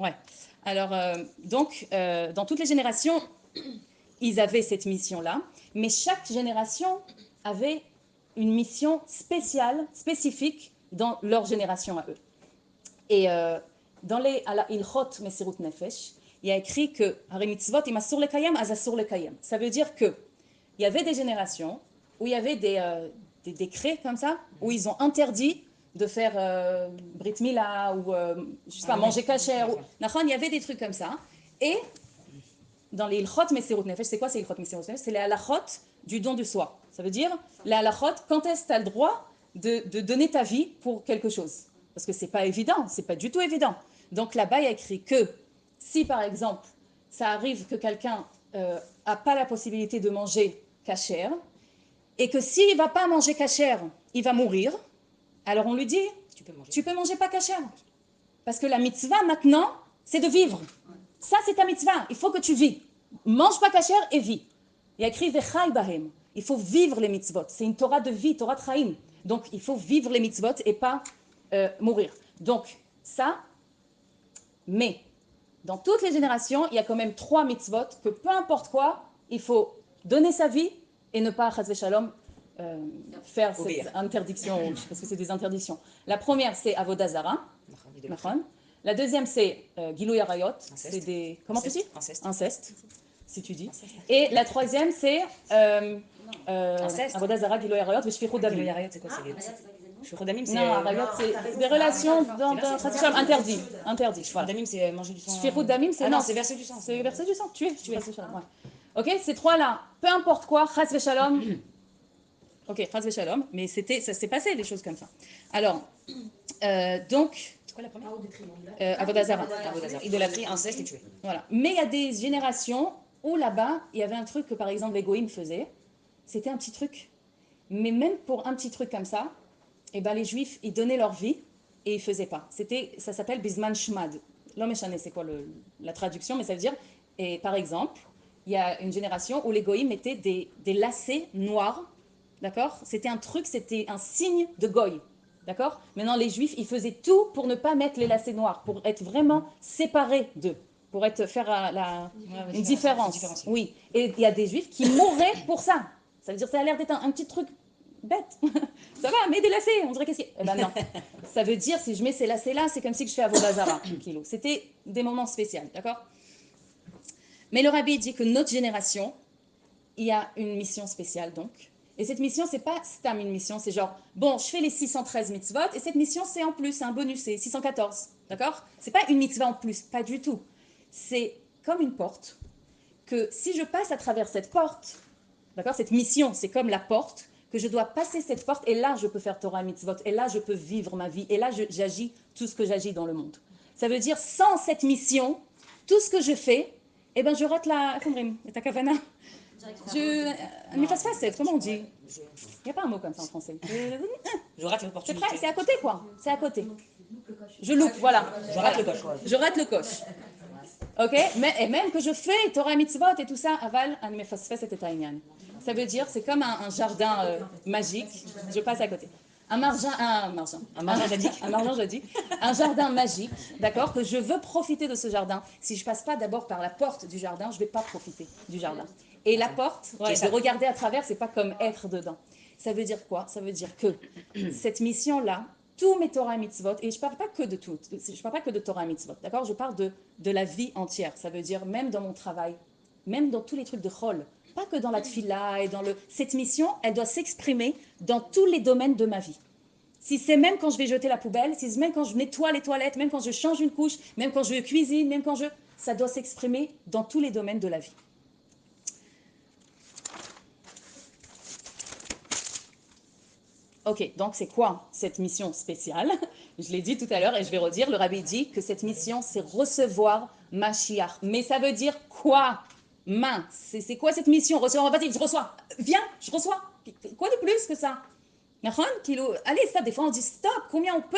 Ouais. Alors, dans toutes les générations, ils avaient cette mission-là, mais chaque génération avait une mission spéciale, spécifique dans leur génération à eux. Et dans les Ilchot Mesirut Nefesh, il y a écrit que Hare mitzvot im asur lekayem az asur lekayem. Ça veut dire que il y avait des générations où il y avait des décrets comme ça, où ils ont interdit de faire Brit Mila ou je sais pas, manger kasher. Il y avait des trucs comme ça. Et dans les Ilchot Mesirut Nefesh, c'est quoi ces Ilchot Mesirut Nefesh? C'est les halachot du don de soi. Ça veut dire les halachot, quand est-ce que tu as le droit de donner ta vie pour quelque chose? Parce que c'est pas évident, c'est pas du tout évident. Donc là-bas, il y a écrit que si par exemple, ça arrive que quelqu'un n'a pas la possibilité de manger kasher, et que s'il ne va pas manger kasher, il va mourir, alors on lui dit, tu peux manger pas kasher. Parce que la mitzvah maintenant, c'est de vivre. Ça, c'est ta mitzvah, il faut que tu vis. Mange pas kasher et vis. Il y a écrit vechai bahem. Il faut vivre les mitzvot. C'est une Torah de vie, Torah de chaim. Donc, il faut vivre les mitzvot et pas mourir. Donc, ça, mais dans toutes les générations, il y a quand même 3 mitzvot que peu importe quoi, il faut donner sa vie et ne pas, chas v'shalom, faire cette interdiction, parce que c'est des interdictions. La première, c'est Avodah Zara. La deuxième, c'est Gilui Arayot. C'est des... Comment tu dis? Inceste, si tu dis. Et la troisième, c'est Avodah Zara, Gilui Arayot, Veshfichut Damim. Gilui Arayot, c'est quoi? Veshfichut Damim, c'est... Non, Arayot, c'est des relations interdites. Interdit. Veshfichut Damim, c'est manger du sang. Veshfichut Damim, c'est... Ah non, c'est verser du sang. C'est verser du sang, tuer. Ouais. Ok, ces trois-là, peu importe quoi, chas v'shalom. Ok, chas v'shalom, mais ça s'est passé des choses comme ça. Alors, donc... C'est quoi la première? Avodah Zara. Idolâtrie, inceste et tuer. Voilà. Mais il y a des générations où là-bas, il y avait un truc que par exemple les goïms faisaient. C'était un petit truc. Mais même pour un petit truc comme ça, eh ben, les juifs, ils donnaient leur vie et ils ne faisaient pas. Ça s'appelle Bisman Shmad. L'homme échané, c'est quoi la traduction? Mais ça veut dire, et par exemple, il y a une génération où les goïms mettaient des lacets noirs. D'accord? C'était un truc, c'était un signe de goy. D'accord? Maintenant, les juifs, ils faisaient tout pour ne pas mettre les lacets noirs, pour être vraiment séparés d'eux, pour faire une différence. Oui. Et il y a des juifs qui mourraient pour ça. Ça veut dire, ça a l'air d'être un petit truc bête. Ça va, mets des lacets, on dirait qu'est-ce qu'il y a. Eh ben non. Ça veut dire, si je mets ces lacets-là, c'est comme si je fais Avodah Zara. C'était des moments spéciaux, d'accord? Mais le rabbi dit que notre génération, il y a une mission spéciale, donc. Et cette mission, c'est pas stam une mission, c'est genre, bon, je fais les 613 mitzvot, et cette mission, c'est en plus, c'est un bonus, c'est 614, d'accord? C'est pas une mitzvah en plus, pas du tout. C'est comme une porte, que si je passe à travers cette porte, d'accord, cette mission, c'est comme la porte, que je dois passer cette porte, et là, je peux faire Torah mitzvot, et là, je peux vivre ma vie, et là, j'agis tout ce que j'agis dans le monde. Ça veut dire, sans cette mission, tout ce que je fais, eh ben, je rate la... ta kavana. Comment on dit? Il n'y a pas un mot comme ça en français. Je rate l'opportunité. C'est à côté, quoi. C'est à côté. Je loupe, voilà. Je rate le coche. Je rate le coche. Ok? Et même que je fais Torah mitzvot et tout ça, aval, an mefasfes et taïnian. Ça veut dire, c'est comme un jardin magique. Je passe à côté. Un jardin magique, d'accord, que je veux profiter de ce jardin. Si je passe pas d'abord par la porte du jardin, je vais pas profiter du jardin. Et la porte, de regarder à travers, c'est pas comme être dedans. Ça veut dire quoi? Ça veut dire que cette mission-là, tous mes Torah mitzvot, et je parle pas que de tout, je parle pas que de Torah mitzvot, d'accord? Je parle de la vie entière. Ça veut dire même dans mon travail, même dans tous les trucs de chol, pas que dans la tfila et dans le... Cette mission, elle doit s'exprimer dans tous les domaines de ma vie. Si c'est même quand je vais jeter la poubelle, si c'est même quand je nettoie les toilettes, même quand je change une couche, même quand je cuisine, même quand je... Ça doit s'exprimer dans tous les domaines de la vie. Ok, donc c'est quoi cette mission spéciale? Je l'ai dit tout à l'heure et je vais redire, le rabbi dit que cette mission, c'est recevoir Mashiach. Mais ça veut dire quoi? C'est quoi cette mission? Recevoir, vas-y, je reçois. Viens, je reçois. Quoi de plus que ça? Allez, stop, des fois on dit stop, combien on peut?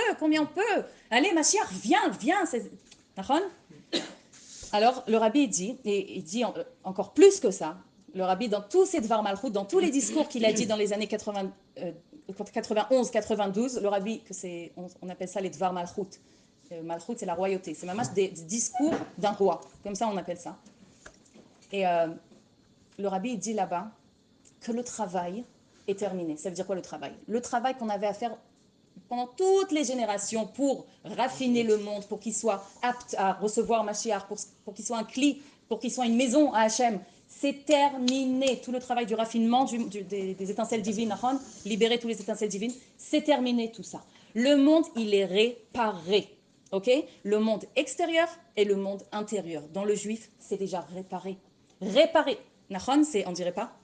Allez, Mashiach, viens. Alors, le rabbi dit, et il dit encore plus que ça, le rabbi, dans tous ses Dvar Malchut, dans tous les discours qu'il a dit dans les années 91, 92, le rabbi, on appelle ça les Dvar Malchut, Malchut, c'est la royauté. C'est vraiment des discours d'un roi. Comme ça, on appelle ça. Et le rabbi il dit là-bas que le travail est terminé. Ça veut dire quoi le travail? Le travail qu'on avait à faire pendant toutes les générations pour raffiner le monde, pour qu'il soit apte à recevoir Mashiach, pour qu'il soit un cli, pour qu'il soit une maison à Hachem, c'est terminé. Tout le travail du raffinement des étincelles divines, libérer tous les étincelles divines, c'est terminé tout ça. Le monde, il est réparé. Ok? Le monde extérieur et le monde intérieur. Dans le juif, c'est déjà réparé. Réparé. Nachon, c'est, on dirait pas?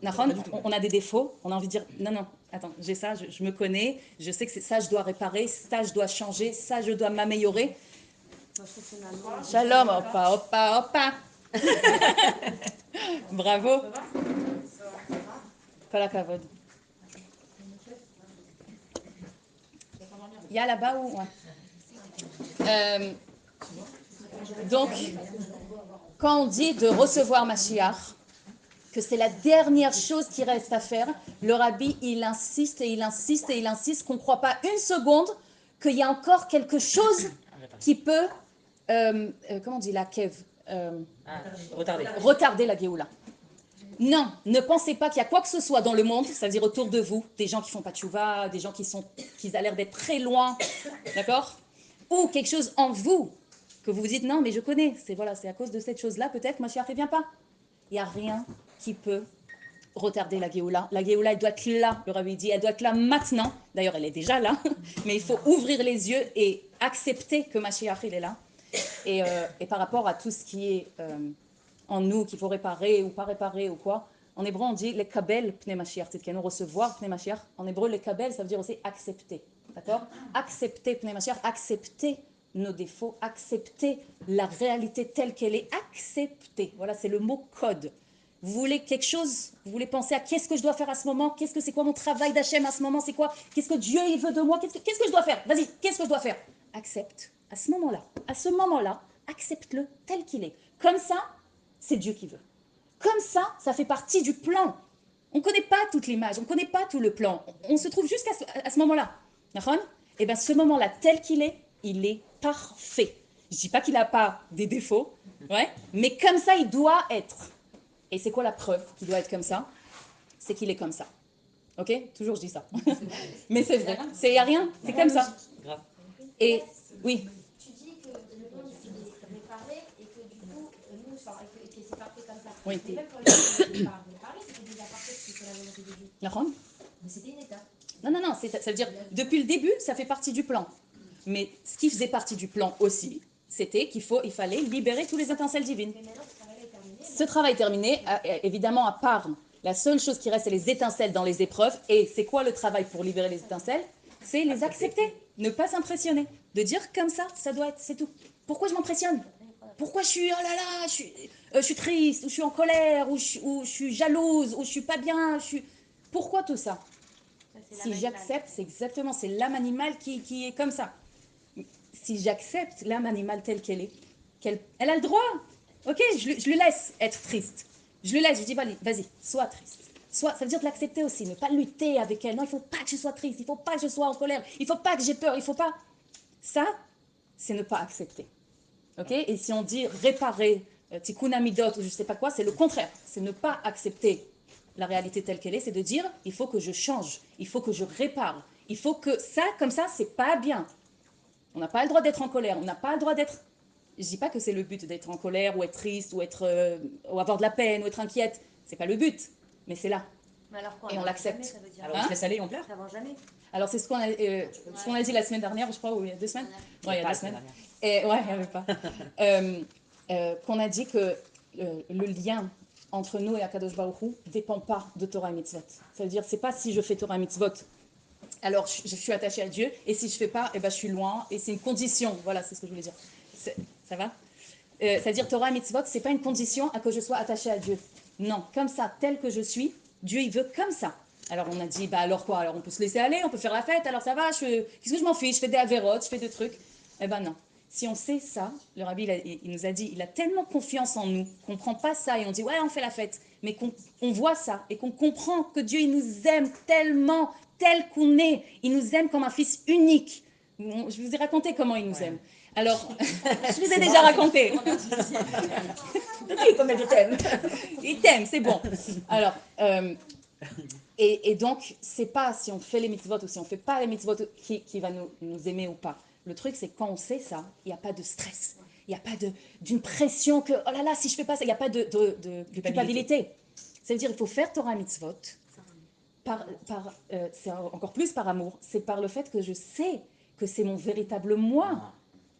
Nachon, on a des défauts, on a envie de dire, non, non, attends, j'ai ça, je me connais, je sais que c'est ça, je dois réparer, ça, je dois changer, ça, je dois m'améliorer. Shalom, hoppa, hoppa, hoppa. Bravo. Kol hakavod. Il y a là-bas où... Ouais. Donc, quand on dit de recevoir Mashiach, que c'est la dernière chose qui reste à faire, le rabbi, il insiste et il insiste et il insiste qu'on ne croit pas une seconde qu'il y a encore quelque chose qui peut, comment on dit, la kev, retarder la Géoula. Non, ne pensez pas qu'il y a quoi que ce soit dans le monde, c'est-à-dire autour de vous, des gens qui font pas tchouva, des gens qui ont l'air d'être très loin, d'accord? Ou quelque chose en vous, que vous vous dites, non, mais je connais, c'est à cause de cette chose-là, peut-être, Mashiach ne vient pas. Il n'y a rien qui peut retarder la Géoula. La Géoula, elle doit être là, le rabbi dit, elle doit être là maintenant. D'ailleurs, elle est déjà là, mais il faut ouvrir les yeux et accepter que Mashiach, il est là. Et par rapport à tout ce qui est en nous, qu'il faut réparer ou pas réparer ou quoi, en hébreu, on dit les kabel pnei Mashiach, c'est-à-dire recevoir pnei Mashiach. En hébreu, les kabel, ça veut dire aussi accepter. D'accord? Accepter pnei Mashiach, accepter nos défauts, accepter la réalité telle qu'elle est, accepter. Voilà, c'est le mot code. Vous voulez quelque chose, vous voulez penser à qu'est-ce que je dois faire à ce moment, qu'est-ce que c'est quoi mon travail d'Hachem à ce moment, c'est quoi, qu'est-ce que Dieu il veut de moi, qu'est-ce que je dois faire, vas-y, qu'est-ce que je dois faire? Accepte, à ce moment-là, accepte-le tel qu'il est. Comme ça, c'est Dieu qui veut. Comme ça fait partie du plan. On ne connaît pas toute l'image, on ne connaît pas tout le plan. On se trouve jusqu'à ce moment-là. Et bien ce moment-là, tel qu'il est, il est parfait. Je ne dis pas qu'il n'a pas des défauts, ouais, mais comme ça, il doit être. Et c'est quoi la preuve qu'il doit être comme ça? C'est qu'il est comme ça. Ok? Toujours je dis ça. Mais c'est vrai. Il n'y a rien. C'est comme ça. Et oui. Tu dis que le monde il est réparé et que du coup, nous, que c'est parfait comme ça. Oui. Mais même pour les gens qui ne pas réparé, c'était déjà parfait parce que c'est la volonté de Dieu. Mais c'était une étape. Non. Ça veut dire, depuis le début, ça fait partie du plan. Mais ce qui faisait partie du plan aussi, c'était qu'il fallait libérer tous les étincelles divines. Mais maintenant, ce travail est terminé. Ce travail est terminé, évidemment, à part la seule chose qui reste, c'est les étincelles dans les épreuves. Et c'est quoi le travail pour libérer les étincelles? C'est les accepter, ne pas s'impressionner. De dire comme ça doit être, c'est tout. Pourquoi je m'impressionne? Pourquoi je suis, oh là là, je suis triste, ou je suis en colère, ou je suis jalouse, ou je suis pas bien, Pourquoi tout ça? Si j'accepte, c'est exactement, c'est l'âme animale qui est comme ça. Si j'accepte l'âme animale telle qu'elle est, elle a le droit. Ok, je le laisse être triste. Je le laisse, je dis, vas-y, sois triste. Ça veut dire de l'accepter aussi, ne pas lutter avec elle. Non, il ne faut pas que je sois triste, il ne faut pas que je sois en colère, il ne faut pas que j'ai peur, il ne faut pas... Ça, c'est ne pas accepter. Ok? Et si on dit réparer, tikkun amidot, ou je ne sais pas quoi, c'est le contraire. C'est ne pas accepter la réalité telle qu'elle est, c'est de dire, il faut que je change, il faut que je répare, il faut que ça, comme ça, c'est pas bien. On n'a pas le droit d'être en colère, on n'a pas le droit d'être... Je dis pas que c'est le but d'être en colère ou être triste ou ou avoir de la peine ou être inquiète. C'est pas le but, mais c'est là. Mais alors quoi, et on l'accepte. Ça veut dire Alors on se laisse aller, on pleure. ça avance jamais. Alors c'est ce qu'on a dit la semaine dernière, je crois, ou il y a 2 semaines. Ouais, il y a 2 semaines. Et ouais, il n'y avait pas. Qu'on a dit que le lien entre nous et Akadosh Baruch Hu ne dépend pas de Torah et Mitzvot. Ça veut dire, c'est pas si je fais Torah et Mitzvot, alors je suis attachée à Dieu, et si je ne fais pas, eh ben, je suis loin, et c'est une condition. Voilà, c'est ce que je voulais dire. Ça va? C'est-à-dire, Torah et Mitzvot, ce n'est pas une condition à que je sois attachée à Dieu. Non, comme ça, tel que je suis, Dieu, il veut comme ça. Alors, on a dit, bah alors quoi? Alors, on peut se laisser aller, on peut faire la fête, alors ça va, qu'est-ce que je m'en fiche? Je fais des avérotes, je fais des trucs. Eh ben non. Si on sait ça, le rabbi, il nous a dit, il a tellement confiance en nous qu'on ne prend pas ça et on dit, ouais, on fait la fête, mais qu'on voit ça et qu'on comprend que Dieu, il nous aime tellement, tel qu'on est. Il nous aime comme un fils unique. Je vous ai raconté comment il nous aime. Alors, je vous ai déjà raconté. Comme je t'aime. Il t'aime, c'est bon. Alors, et donc, c'est pas si on fait les mitzvot ou si on fait pas les mitzvot qui va nous aimer ou pas. Le truc, c'est que quand on sait ça, il n'y a pas de stress. Il n'y a pas d'une pression que, oh là là, si je fais pas ça, il n'y a pas de culpabilité. Ça veut dire qu'il faut faire Torah mitzvot. C'est encore plus par amour. C'est par le fait que je sais que c'est mon véritable moi.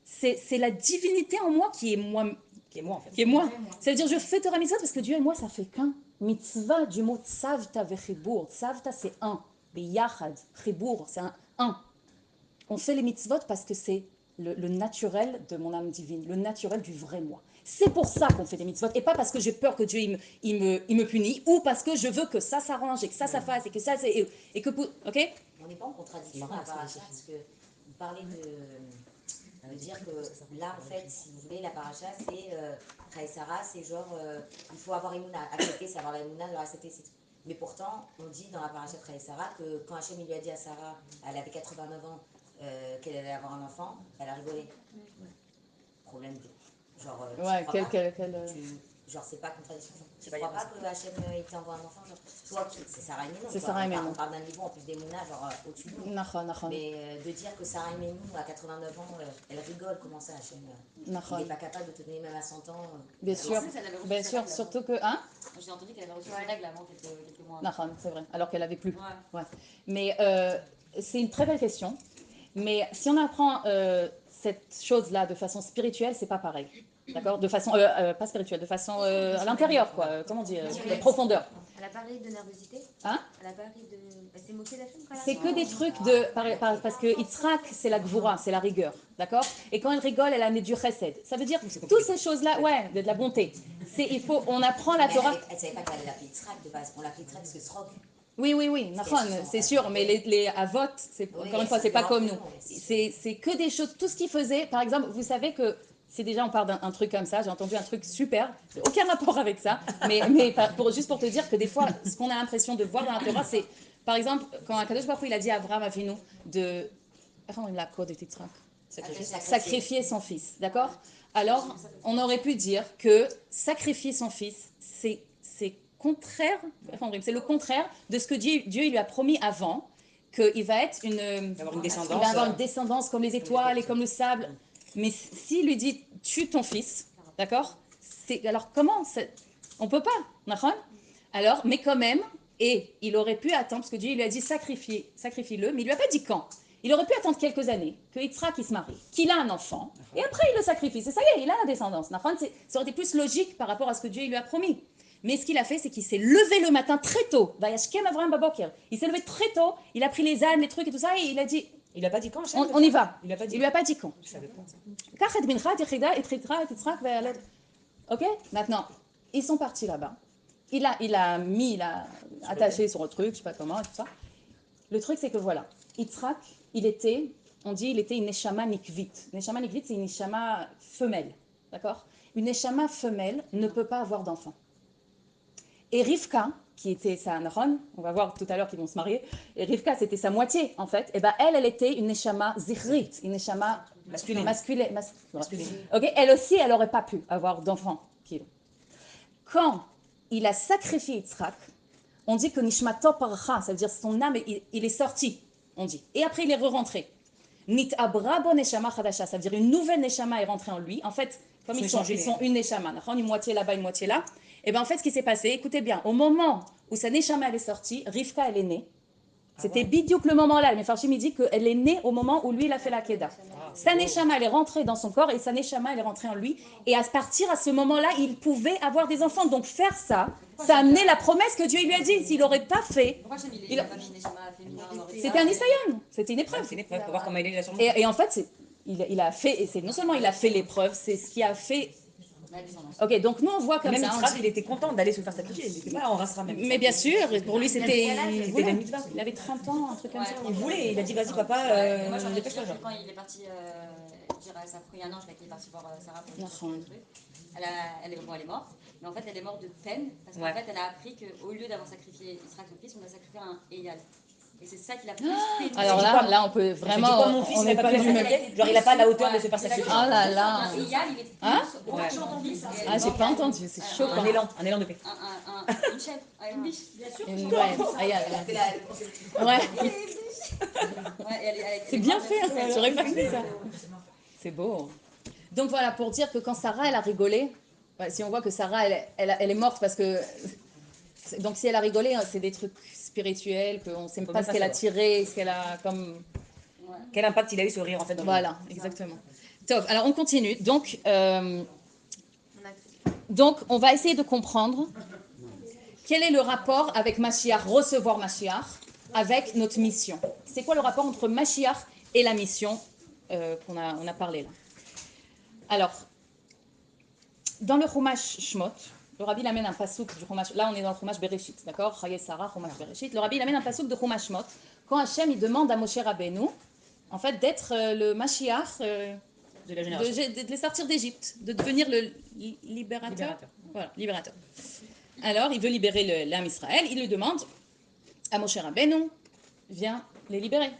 C'est la divinité en moi qui est moi. Qui est moi, en fait. Qui est moi. Ça veut dire je fais Torah mitzvot parce que Dieu et moi, ça fait qu'un. Mitzvah du mot tzavta vechibur. Tzavta, c'est un. Beyachad, chibur, c'est un. On fait les mitzvot parce que c'est le naturel de mon âme divine, le naturel du vrai moi. C'est pour ça qu'on fait des mitzvot et pas parce que j'ai peur que Dieu il me punit ou parce que je veux que ça s'arrange et que ça fasse et que ça c'est et que ok. On n'est pas en contradiction à paracha parce que vous parlez de dire que là en fait si vous voulez la paracha c'est Sarah c'est genre il faut avoir Emouna, accepter c'est avoir la Emouna, alors accepter c'est tout. Mais pourtant on dit dans la paracha de Sarah que quand Hachem lui a dit à Sarah elle avait 89 ans qu'elle allait avoir un enfant, elle a rigolé. Problème de genre genre c'est pas contradiction. Tu crois pas que Hachem il t'envoie un enfant genre toi c'est Sarah et Ménou. C'est Sarah et Ménou. On parle d'un niveau en plus des Mouna genre au-dessus de nous. Mais de dire que Sarah et Ménou à 89 ans elle rigole comment ça Hachem il n'est pas capable de te donner même à 100 ans. Bien sûr, bien sûr, surtout que hein. J'ai entendu qu'elle avait reçu ses règles avant quelques mois. C'est vrai, alors qu'elle avait plus. Ouais. Mais c'est une très belle question. Mais si on apprend cette chose-là de façon spirituelle, c'est pas pareil. D'accord. De façon, pas spirituelle, de façon à l'intérieur, quoi. Comment dire, de profondeur. Elle a parlé de nervosité. Hein? Elle a parlé de. Elle s'est moquée d'Hachem quand elle a C'est que des trucs de. Parce que Yitzhak, c'est la gvoura, c'est la rigueur. D'accord. Et quand elle rigole, elle a mis du chesed. Ça veut dire toutes ces choses-là, ouais, de la bonté. On apprend la Torah. Elle ne savait pas qu'elle l'appelait Yitzhak de base. On l'appelait Yitzhak parce que Srog. Oui, c'est sûr, mais les avot, encore une fois, c'est pas comme nous. C'est que des choses, tout ce qu'ils faisaient, par exemple, vous savez que, si déjà on parle d'un truc comme ça, j'ai entendu un truc super, aucun rapport avec ça, mais juste pour te dire que des fois, ce qu'on a l'impression de voir dans la Torah, c'est, par exemple, quand Akadosh Baruch Hu, il a dit à Abraham Avinu de, sacrifier son fils, d'accord? Alors, on aurait pu dire que sacrifier son fils, c'est contraire, c'est le contraire de ce que Dieu lui a promis avant, qu'il va être il va avoir une descendance comme les étoiles et comme le sable. Mais s'il lui dit tue ton fils, d'accord? Alors comment? On peut pas, alors, mais quand même, et il aurait pu attendre, parce que Dieu lui a dit sacrifie-le, mais il lui a pas dit quand. Il aurait pu attendre quelques années, que Yitzhak il se marie, qu'il a un enfant, et après il le sacrifie. C'est ça y est, il a la descendance. Ça aurait été plus logique par rapport à ce que Dieu lui a promis. Mais ce qu'il a fait, c'est qu'il s'est levé le matin très tôt. Il s'est levé très tôt, il a pris les ânes, les trucs et tout ça, et il a dit... Il n'a pas dit quand, on y va. Il lui a pas dit quand. Je savais pas ça. Ok, maintenant, ils sont partis là-bas. Il a attaché sur le truc, je sais pas comment, et tout ça. Le truc, c'est que voilà, Yitzhak, il était une neshama nikvit. Neshama nikvit, c'est une neshama femelle, d'accord? Une neshama femelle ne peut pas avoir d'enfant. Et Rivka, qui était sa Nahon, on va voir tout à l'heure qu'ils vont se marier, et Rivka, c'était sa moitié, en fait, et ben elle était une neshama zichrit, une neshama masculine. Ok, elle aussi, elle n'aurait pas pu avoir d'enfant. Quand il a sacrifié Yitzhak, on dit que Nishmato parcha, ça veut dire son âme, il est sorti, on dit. Et après, il est re-rentré. Nit abrabo neshama chadasha, ça veut dire une nouvelle neshama est rentrée en lui. En fait, comme ils sont une neshama, une moitié là-bas, une moitié là. Et bien en fait, ce qui s'est passé, écoutez bien, au moment où sa neshama elle est sortie, Rivka elle est née. C'était bidiouk le moment-là, mais Farshim il dit qu'elle est née au moment où lui il a fait la Keda. Sa neshama elle est rentrée dans son corps et sa neshama elle est rentrée en lui. Et à partir à ce moment-là, il pouvait avoir des enfants. Donc faire ça, ça a amené la promesse que Dieu lui a dit. S'il n'aurait pas fait, c'était un isayon, c'était une épreuve. C'est une épreuve pour voir comment il est là sur le Et en fait, il a fait, et c'est non seulement il a fait l'épreuve, c'est ce qui a fait. Ok, donc nous on voit comme même ça. Yitzhak, il était content d'aller se faire sacrifier. Il n'était pas en race même. Mais bien sûr, pour lui c'était. Il avait 30 ans, un truc comme ça. Il voulait, il a dit vas-y papa, Moi j'en ai pas ça. quand il est parti dire à sa il y a un ange qu'il est parti voir Sarah pour le truc. Elle est morte, mais en fait elle est morte de peine parce qu'en fait elle a appris qu'au lieu d'avoir sacrifié Israël son fils, on a sacrifié un Eyal. Et c'est ça qui l'a plus peiné. Alors là, on peut vraiment. J'ai dit quoi, mon fils, on il n'est n'a pas pas du pu même. Genre, il n'a pas la hauteur de se persécuter. Oh là là. Et Yann, il est Hein plus. Moi, j'ai entendu ça. Ah, j'ai pas entendu, c'est choquant. Un élan de paix. Une chèvre, une biche. Bien sûr. Ouais, ouais. C'est bien fait, hein, j'aurais pas fait ça. C'est beau. Donc voilà, pour dire que quand Sarah, elle a rigolé, si on voit que Sarah, elle est morte parce que... Donc si elle a rigolé, c'est des trucs spirituels, qu'on ne sait pas ce qu'elle a tiré, ce qu'elle a comme... Quel impact il a eu ce rire en fait dans le Voilà, exactement. Top, alors on continue. Donc on va essayer de comprendre quel est le rapport avec Mashiach, recevoir Mashiach, avec notre mission. C'est quoi le rapport entre Mashiach et la mission on a parlé là. Alors, dans le Chumash Shmot, le Rabbi amène un pasouk du Chumash. Là, on est dans le Chumash Bereshit, d'accord? Chaye Sarah, Chumash Bereshit. Le Rabbi amène un pasouk de Chumash Shmot. Quand Hachem il demande à Moshe Rabbeinu, en fait, d'être le Mashiach, de la génération. de les sortir d'Égypte, de devenir le libérateur. Voilà, libérateur. Alors, il veut libérer l'âme Israël. Il lui demande à Moshe Rabbeinu, viens les libérer.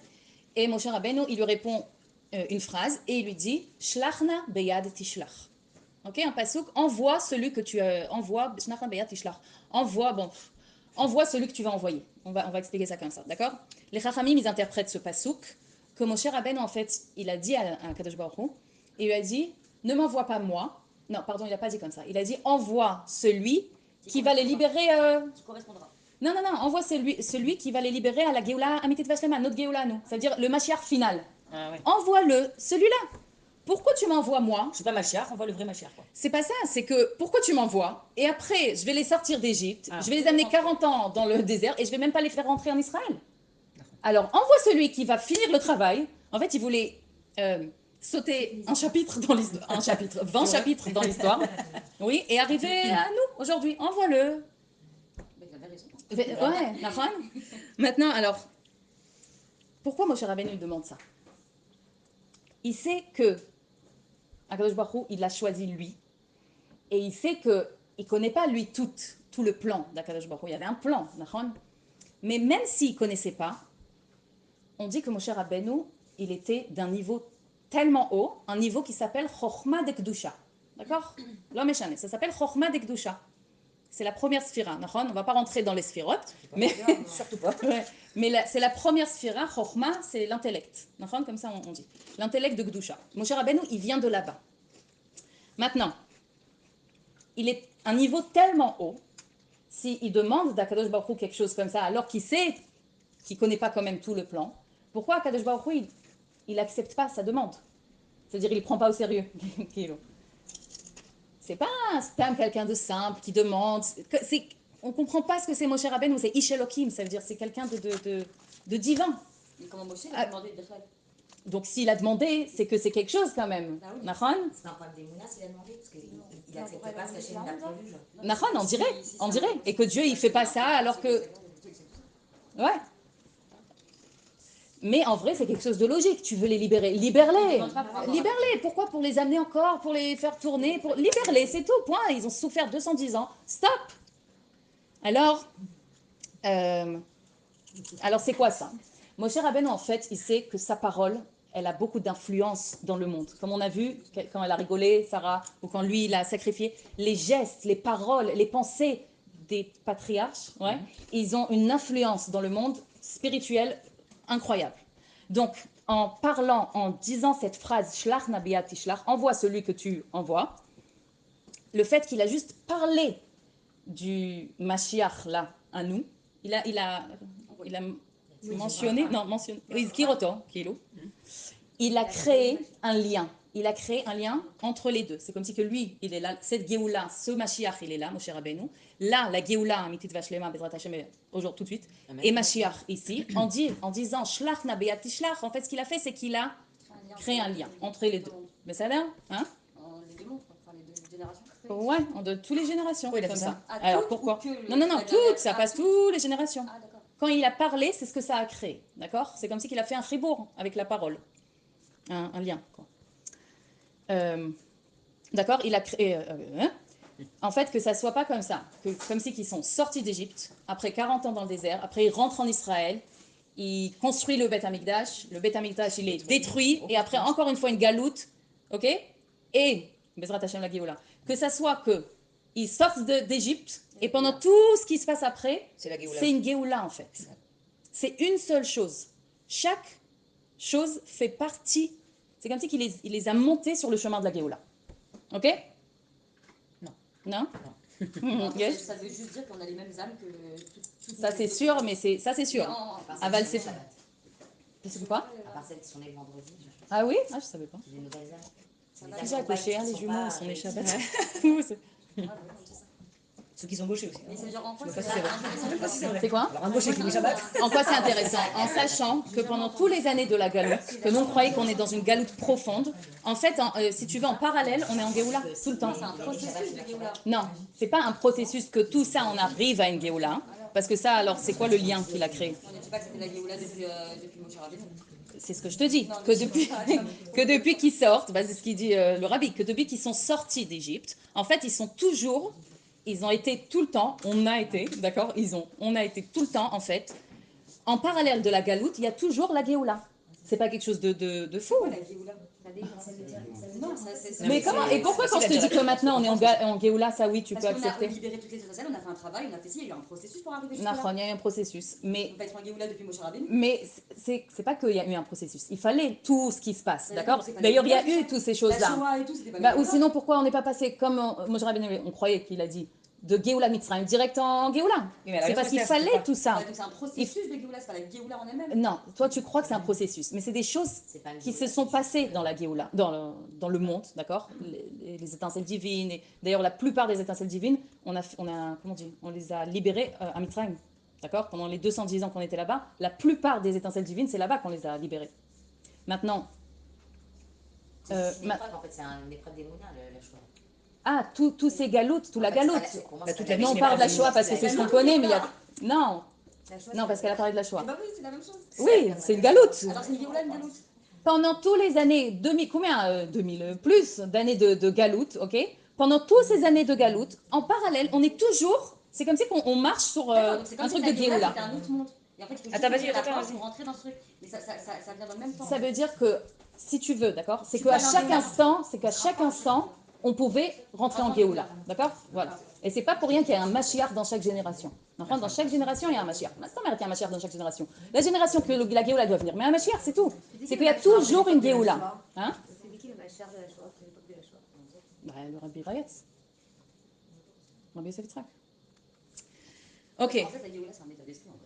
Et Moshe Rabbeinu, il lui répond une phrase et il lui dit Shlachna beyad tishlach. Ok, un pasouk, envoie celui que tu envoies, Shlachna beyad tishlach. Envoie celui que tu vas envoyer. On va expliquer ça comme ça, d'accord? Les Chachamim, ils interprètent ce pasouk que Moshe Rabbeinu, en fait, il a dit à Kadosh Baruch Hu, il lui a dit ne m'envoie pas moi. Non, pardon, il n'a pas dit comme ça. Il a dit envoie celui qui va les libérer. Qui correspondra. Non, envoie celui qui va les libérer à la Géoula Amitit Vashlema, notre Géoula à nous, c'est-à-dire le Mashiach final. Ah, ouais. Envoie-le, celui-là. Pourquoi tu m'envoies moi? Je suis pas Mashiach, on voit le vrai Mashiach. Quoi. C'est pas ça, c'est que pourquoi tu m'envoies? Et après, je vais les sortir d'Égypte, je vais les amener 40 ans dans le désert et je vais même pas les faire rentrer en Israël. Alors, envoie celui qui va finir le travail. En fait, il voulait sauter un chapitre dans l'histoire, 20 chapitres dans l'histoire, oui, et arriver à nous aujourd'hui. Envoie-le. Mais il avait raison. Ouais, Nahon. Maintenant, alors, pourquoi Moshe Rabbeinu demande ça? Il sait que Akadosh Baruch Hu, il l'a choisi lui, et il sait que il connaît pas lui tout le plan d'Akadosh Baruch Hu. Il y avait un plan, Nahon. Mais même s'il connaissait pas, on dit que Moshe Rabbeinu, il était d'un niveau tellement haut, un niveau qui s'appelle Chochma Dekdusha. D'accord? L'homme échané, ça s'appelle Chochma Dekdusha. C'est la première sphira, on ne va pas rentrer dans les sphirotes, mais Surtout pas. ouais, mais c'est la première sphira, Chochma, c'est l'intellect, comme ça on dit, l'intellect de Gdusha. Moshe Rabbeinu, il vient de là-bas. Maintenant, il est un niveau tellement haut, s'il demande d'Akadosh Baruch Hu quelque chose comme ça, alors qu'il sait qu'il ne connaît pas quand même tout le plan, pourquoi Akadosh Baruch Hu, il n'accepte pas sa demande? C'est-à-dire, il ne prend pas au sérieux. C'est pas un spam, quelqu'un de simple qui demande. On ne comprend pas ce que c'est Moshe Rabbeinu, c'est Ish Elokim, ça veut dire c'est quelqu'un de divin. Et comment Moshe il a demandé de faire? Donc s'il a demandé, c'est que c'est quelque chose quand même. Ah oui. Nahon? C'est un problème d'Emouna s'il a demandé, parce qu'il n'accepte pas ce qu'Hachem l'a prévu. Nahon, on dirait. Et que Dieu, il ne fait pas ça alors que... Ouais. Mais en vrai, c'est quelque chose de logique. Tu veux les libérer, libère-les. Libère-les. Pourquoi? Pour les amener encore, pour les faire tourner, libère-les, c'est tout, point. Ils ont souffert 210 ans. Stop. Alors c'est quoi ça? Moshe Rabbeinu, en fait, il sait que sa parole, elle a beaucoup d'influence dans le monde. Comme on a vu, quand elle a rigolé, Sarah, ou quand lui, il a sacrifié, les gestes, les paroles, les pensées des patriarches, ouais, ils ont une influence dans le monde spirituel incroyable. Donc, en parlant, en disant cette phrase, Shlach Nabiyat Tishlach, envoie celui que tu envoies, le fait qu'il a juste parlé du Mashiach là, à nous, il a mentionné, il a créé un lien. Il a créé un lien entre les deux. C'est comme si que lui, il est là, cette Géoula, ce Mashiach, il est là, Moshe Rabbeinu. Là, la Géoula, Amitit Vashlema, Bezrat Hashem, aujourd'hui, tout de suite, et Mashiach ici, en disant Shlach na beyat tishlach, en fait, ce qu'il a fait, c'est qu'il a créé un lien entre les deux. Mais ça va, hein? Les deux mondes, enfin les deux générations. Ouais, de toutes les générations, Oui, il a comme fait ça. Ah, Alors toutes pourquoi? ou que le- Non, la toutes, dernière- ça passe toutes les générations. Ah, d'accord. Quand il a parlé, c'est ce que ça a créé, d'accord? C'est comme si qu'il a fait un chibour avec la parole, un lien, quoi. D'accord, il a créé. En fait, que ça soit pas comme ça, comme si qu'ils sont sortis d'Égypte après 40 ans dans le désert, après ils rentrent en Israël, il construit le Beth Amikdash, il est détruit, et après encore une fois une galoute, ok? Et, Bezrat Hashem la Géoula, que ça soit que ils sortent d'Égypte, et pendant tout ce qui se passe après, c'est une Géoula en fait. C'est une seule chose. Chaque chose fait partie, c'est comme si il les a montés sur le chemin de la Géoula. Ok? Non. Non? Yes. Ça veut juste dire qu'on a les mêmes âmes que ça c'est sûr, mais ça c'est sûr. Aval c'est c'est quoi? À part celles qui sont nées le vendredi. Ah oui? Ah je savais pas. Des nouvelles âmes. J'ai accouché, les jumeaux sont nés Shabbat. Ceux qui sont gauchers aussi. Mais ça veut dire en quoi c'est quoi? Alors un gaucher qui est Shabbat. En quoi c'est intéressant? En sachant que pendant toutes les années de la galoute, que nous on croyait qu'on est dans une galoute profonde, en fait, si tu veux, en parallèle, on est en Géoula tout le temps. C'est un processus de Géoula. Non, c'est pas un processus que tout ça on arrive à une Géoula, parce que ça, alors, c'est quoi le lien qu'il a créé? On ne dit pas que c'était la Géoula depuis Moshe Rabbeinu. C'est ce que je te dis, que depuis qu'ils sortent, bah, c'est ce qu'il dit le rabbi, que depuis qu'ils sont sortis d'Égypte, en fait, ils ont été tout le temps, on a été, d'accord, on a été tout le temps, en fait, en parallèle de la galoute, il y a toujours la Géoula. C'est pas quelque chose de fou. La Géoula. Non, ça c'est. Mais comment? Et pourquoi quand je te dis que maintenant on est en Géoula, ça oui, tu peux accepter? Parce qu'on a libéré toutes les essentielles, on a fait un travail, on a fait ci, il y a eu un processus pour arriver jusqu'à là. Il y a eu un processus. Mais On peut être en Géoula depuis Moshe Rabbeinu. Mais c'est pas qu'il y a eu un processus. Il fallait tout ce qui se passe, Mais d'accord? c'est pas D'ailleurs, il y a Géoula, eu toutes ces La choses-là. Shoah et tout, c'était pas Bah, ou Géoula. sinon, pourquoi on n'est pas passé comme Moshe Rabbeinu, on croyait qu'il a dit, de Géoula Mitzrayim direct en Géoula? Oui, mais la C'est parce qu'il raison, c'est fallait pas- tout ça. Ouais, donc c'est un processus de Géoula, c'est pas la Géoula en elle-même. Non, toi tu crois que c'est un processus, mais c'est des choses C'est pas une qui se Géoula. sont passées dans la Géoula, dans le monde, d'accord? Les étincelles divines. Et d'ailleurs, la plupart des étincelles divines, on les a libérées à Mitzrayim, d'accord? Pendant les 210 ans qu'on était là-bas, la plupart des étincelles divines, c'est là-bas qu'on les a libérées. Maintenant, C'est une épreuve, en fait, c'est une épreuve des mounins, la Shoah. tous ces galoutes, toute la galoute. Pour moi, Bah, c'est toute pas la Non, on vie, parle de la c'est Shoah parce que c'est ce qu'on connaît, mais il y a... Non, non, parce qu'elle a parlé de la Shoah. Bah oui, c'est la même chose. Oui, c'est une galoute. Alors c'est une Géoula, une galoute. Pendant tous les années, 2000 plus d'années de galoute, ok? Pendant toutes ces années de galoute, en parallèle, on est toujours... C'est comme si on marche sur D'accord, donc c'est comme un si truc la de Géoula, Géoula. c'était un autre monde. Et en fait, il faut Attends, juste vas-y, ouvrir la attends, porte vas-y. pour rentrer dans ce truc. Mais ça vient dans le même temps. Ça veut dire que, si tu veux, d'accord? C'est Tu qu'à peux aller chaque en Géoula. instant, on pouvait rentrer en Géoula, d'accord? Voilà. Et c'est pas pour rien qu'il y a un Mashiach dans chaque génération. Enfin, dans chaque génération, il y a un Mashiach. Mais c'est qu'il y a un Mashiach dans chaque génération. La génération que la Géoula doit venir, mais un Mashiach, c'est tout. C'est qu'il y a toujours une Géoula. Hein? C'était qui le Mashiach de la Shoah, de l'époque de la Shoah? Bah, le Rabbi Rayetz. Rabbi Yosef Yitzhak. Ok. En fait, la Géoula, c'est un état d'esprit, en fait.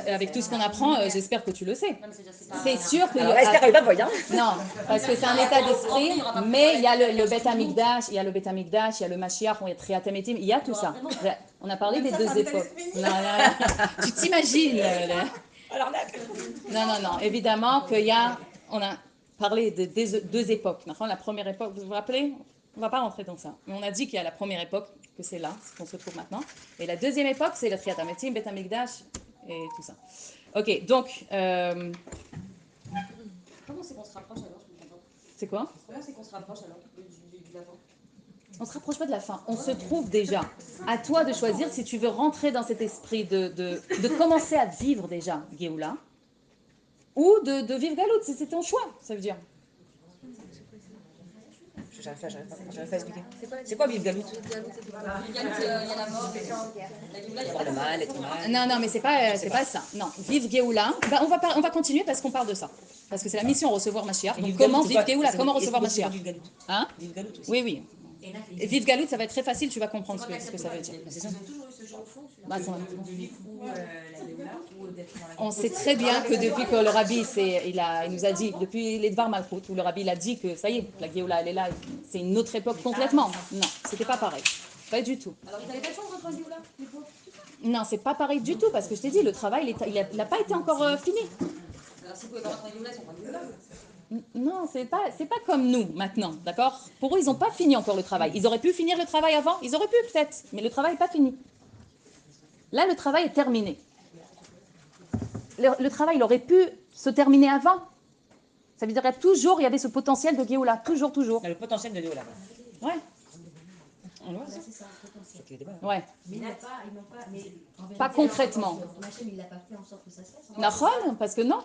Avec tout ce qu'on apprend, j'espère que tu le sais. Non, mais c'est-à-dire, pas- C'est sûr que... Alors, Esther, elle va pas, hein. Non, parce que c'est un état d'esprit, mais il y a le Beth Amikdash, il y a le Beth Amikdash, il y a le Mashiach, il y a Triat Hametim, il y a tout ça. On a parlé des deux époques. Non, tu t'imagines Non, évidemment on a parlé des deux époques. La première époque, vous vous rappelez? On ne va pas rentrer dans ça. Mais on a dit qu'il y a la première époque, que c'est là, qu'on se trouve maintenant. Et la deuxième époque, c'est le Triat Hametim, Beth Amikdash et tout ça. Ok, donc... Comment c'est qu'on se rapproche alors? Je comprends pas. c'est quoi? Comment c'est qu'on se rapproche alors de la fin? On ne se rapproche pas de la fin, on se trouve déjà. À toi de choisir si tu veux rentrer dans cet esprit de commencer à vivre déjà Géoula ou de vivre Galoute, c'est ton choix, ça veut dire. J'arrive pas à expliquer. C'est quoi vivre galoute? Il y a la mort, la Géoula, il y a pas Le mal, être mal. Non, mais c'est pas ça. Non, vivre Géoula, bah, on va continuer parce qu'on parle de ça. Parce que c'est la mission recevoir Mashiach. Donc comment vivre Géoula, comment recevoir Mashiach? Hein? Vivre galoute aussi. Oui. Et vivre Galoute, ça va être très facile, tu vas comprendre ce que ça veut dire. C'est ça. Bah, on sait très bien que depuis que le rabbi il nous a dit, depuis les Dvar Malchut, où le rabbi il a dit que ça y est, la Géoula elle est là, c'est une autre époque complètement. Non, c'était pas pareil. Pas du tout. Alors, vous n'avez pas de chance d'entrer en Géoula, les pauvres? Non, c'est pas pareil du tout, parce que je t'ai dit, le travail, il n'a pas été encore fini. Alors, si vous pouvez pas rentrer en Géoula, ils sont pas en Géoula. Non, c'est pas comme nous maintenant, d'accord? Pour eux, ils n'ont pas fini encore le travail. Ils auraient pu finir le travail avant, ils auraient pu peut-être, mais le travail n'est pas fini. Là, le travail est terminé. Le travail, il aurait pu se terminer avant. Ça veut dire qu'il y avait ce potentiel de Géoula, toujours. Le potentiel de Léo là. Ouais. Ouais, Là, c'est ça. c'est ça, le potentiel. C'est qu'il y a des balles. Ouais. Mais ils n'ont pas, mais en vérité, Pas concrètement. Hachem, il l'a pas fait en sorte que ça se fasse. Nachon, parce que non.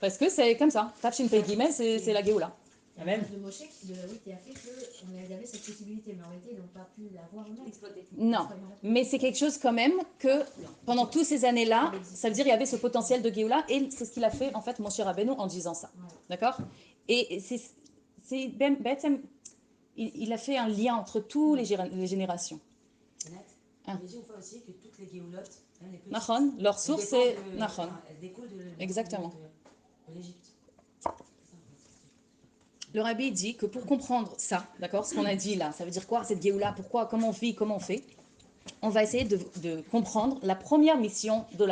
Parce que c'est comme ça. Tafshin Pei Gimel, c'est la Géoula. La Même. de Moshe, qui a fait qu'on avait cette possibilité, mais en réalité, ils n'ont pas pu l'avoir eux-mêmes. Exploité. Non. Mais c'est quelque chose quand même que pendant toutes ces années-là, ça veut dire qu'il y avait ce potentiel de Géoula et c'est ce qu'il a fait en fait Moshe Rabbeinu en disant ça. D'accord? Et il a fait un lien entre tous les générations. On dit une fois aussi que toutes les géoulottes, même les petites, Nachon, leur source c'est Nachon. elles découlent de Exactement. de l'Égypte. Le rabbi dit que pour comprendre ça, d'accord, ce qu'on a dit là, ça veut dire quoi cette Géoula, pourquoi, comment on vit, comment on fait, on va essayer de comprendre la première mission du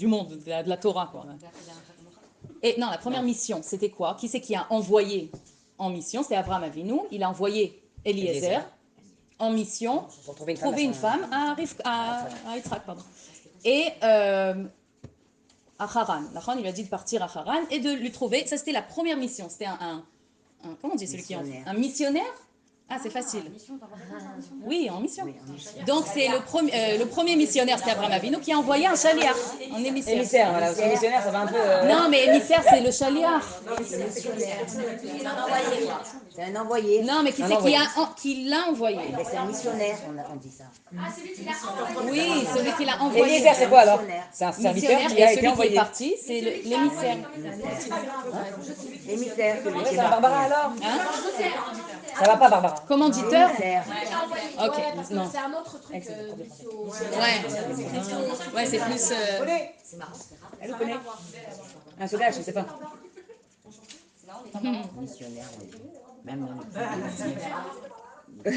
monde, de la Torah. Quoi. Et non, la première mission, c'était quoi? Qui c'est qui a envoyé en mission? C'était Abraham Avinu. Il a envoyé Eliezer en mission Pour trouver trouver une femme à Yitzhak. Pardon. Et à Haran. Haran, il lui a dit de partir à Haran et de lui trouver. Ça, c'était la première mission. C'était comment on dit celui qui en un missionnaire? Ah, c'est facile. Oui, en mission. Donc, c'est le premier missionnaire, c'était Abraham Avinu, qui a envoyé un chaliar, un émissaire. Émissaire, voilà, parce que missionnaire, ça va un peu. Non, mais émissaire, c'est le chaliar. C'est un envoyé. Non, mais qui c'est qui l'a envoyé? Mais c'est un missionnaire, on dit ça. Ah, celui qui l'a envoyé. Oui, celui qui l'a envoyé. Émissaire, c'est quoi alors? C'est un serviteur Missionnaire, qui a et été celui qui est envoyé. parti, c'est l'émissaire. Émissaire, celui qui est Ça, Barbara alors? Hein? Ça va pas, Barbara? Commanditeur? Émissaire. Ok, non. C'est un autre truc. Ouais, c'est plus. C'est marrant, c'est rare. Elle le connaît. Un soudage, je sais pas. Missionnaire, on dit. Même dans les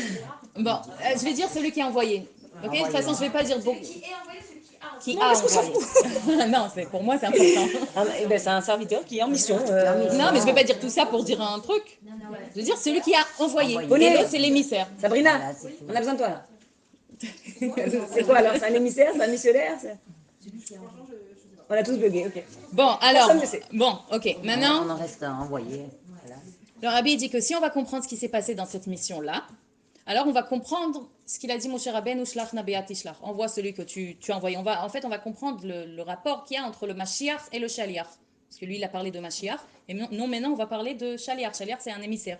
Bon, je vais dire celui qui a envoyé. Ok, de toute façon, je vais pas dire beaucoup. Qui est envoyé, celui qui a envoyé. Qui a envoyé. Non, pour moi, c'est important. C'est un serviteur qui est en mission. Non, mais je vais pas dire tout ça pour dire un truc. Je veux dire celui qui a envoyé. Envoyé. Et l'autre, c'est l'émissaire. Sabrina, Voilà, c'est tout. on a besoin de toi là. C'est quoi alors? C'est un émissaire? C'est un missionnaire? On a tous bugué, ok. Bon, alors. Personne ne sait. Bon, ok. Maintenant, On en reste un envoyé. Voilà. le rabbi dit que si on va comprendre ce qui s'est passé dans cette mission-là, alors on va comprendre ce qu'il a dit Moshe Rabbeinu, Shlach Nabeat Ishlach. Envoie celui que tu as envoyé. En fait, on va comprendre le rapport qu'il y a entre le Mashiach et le Shaliach. Parce que lui, il a parlé de Mashiach. Et non, maintenant, on va parler de Shaliach. Shaliach, c'est un émissaire.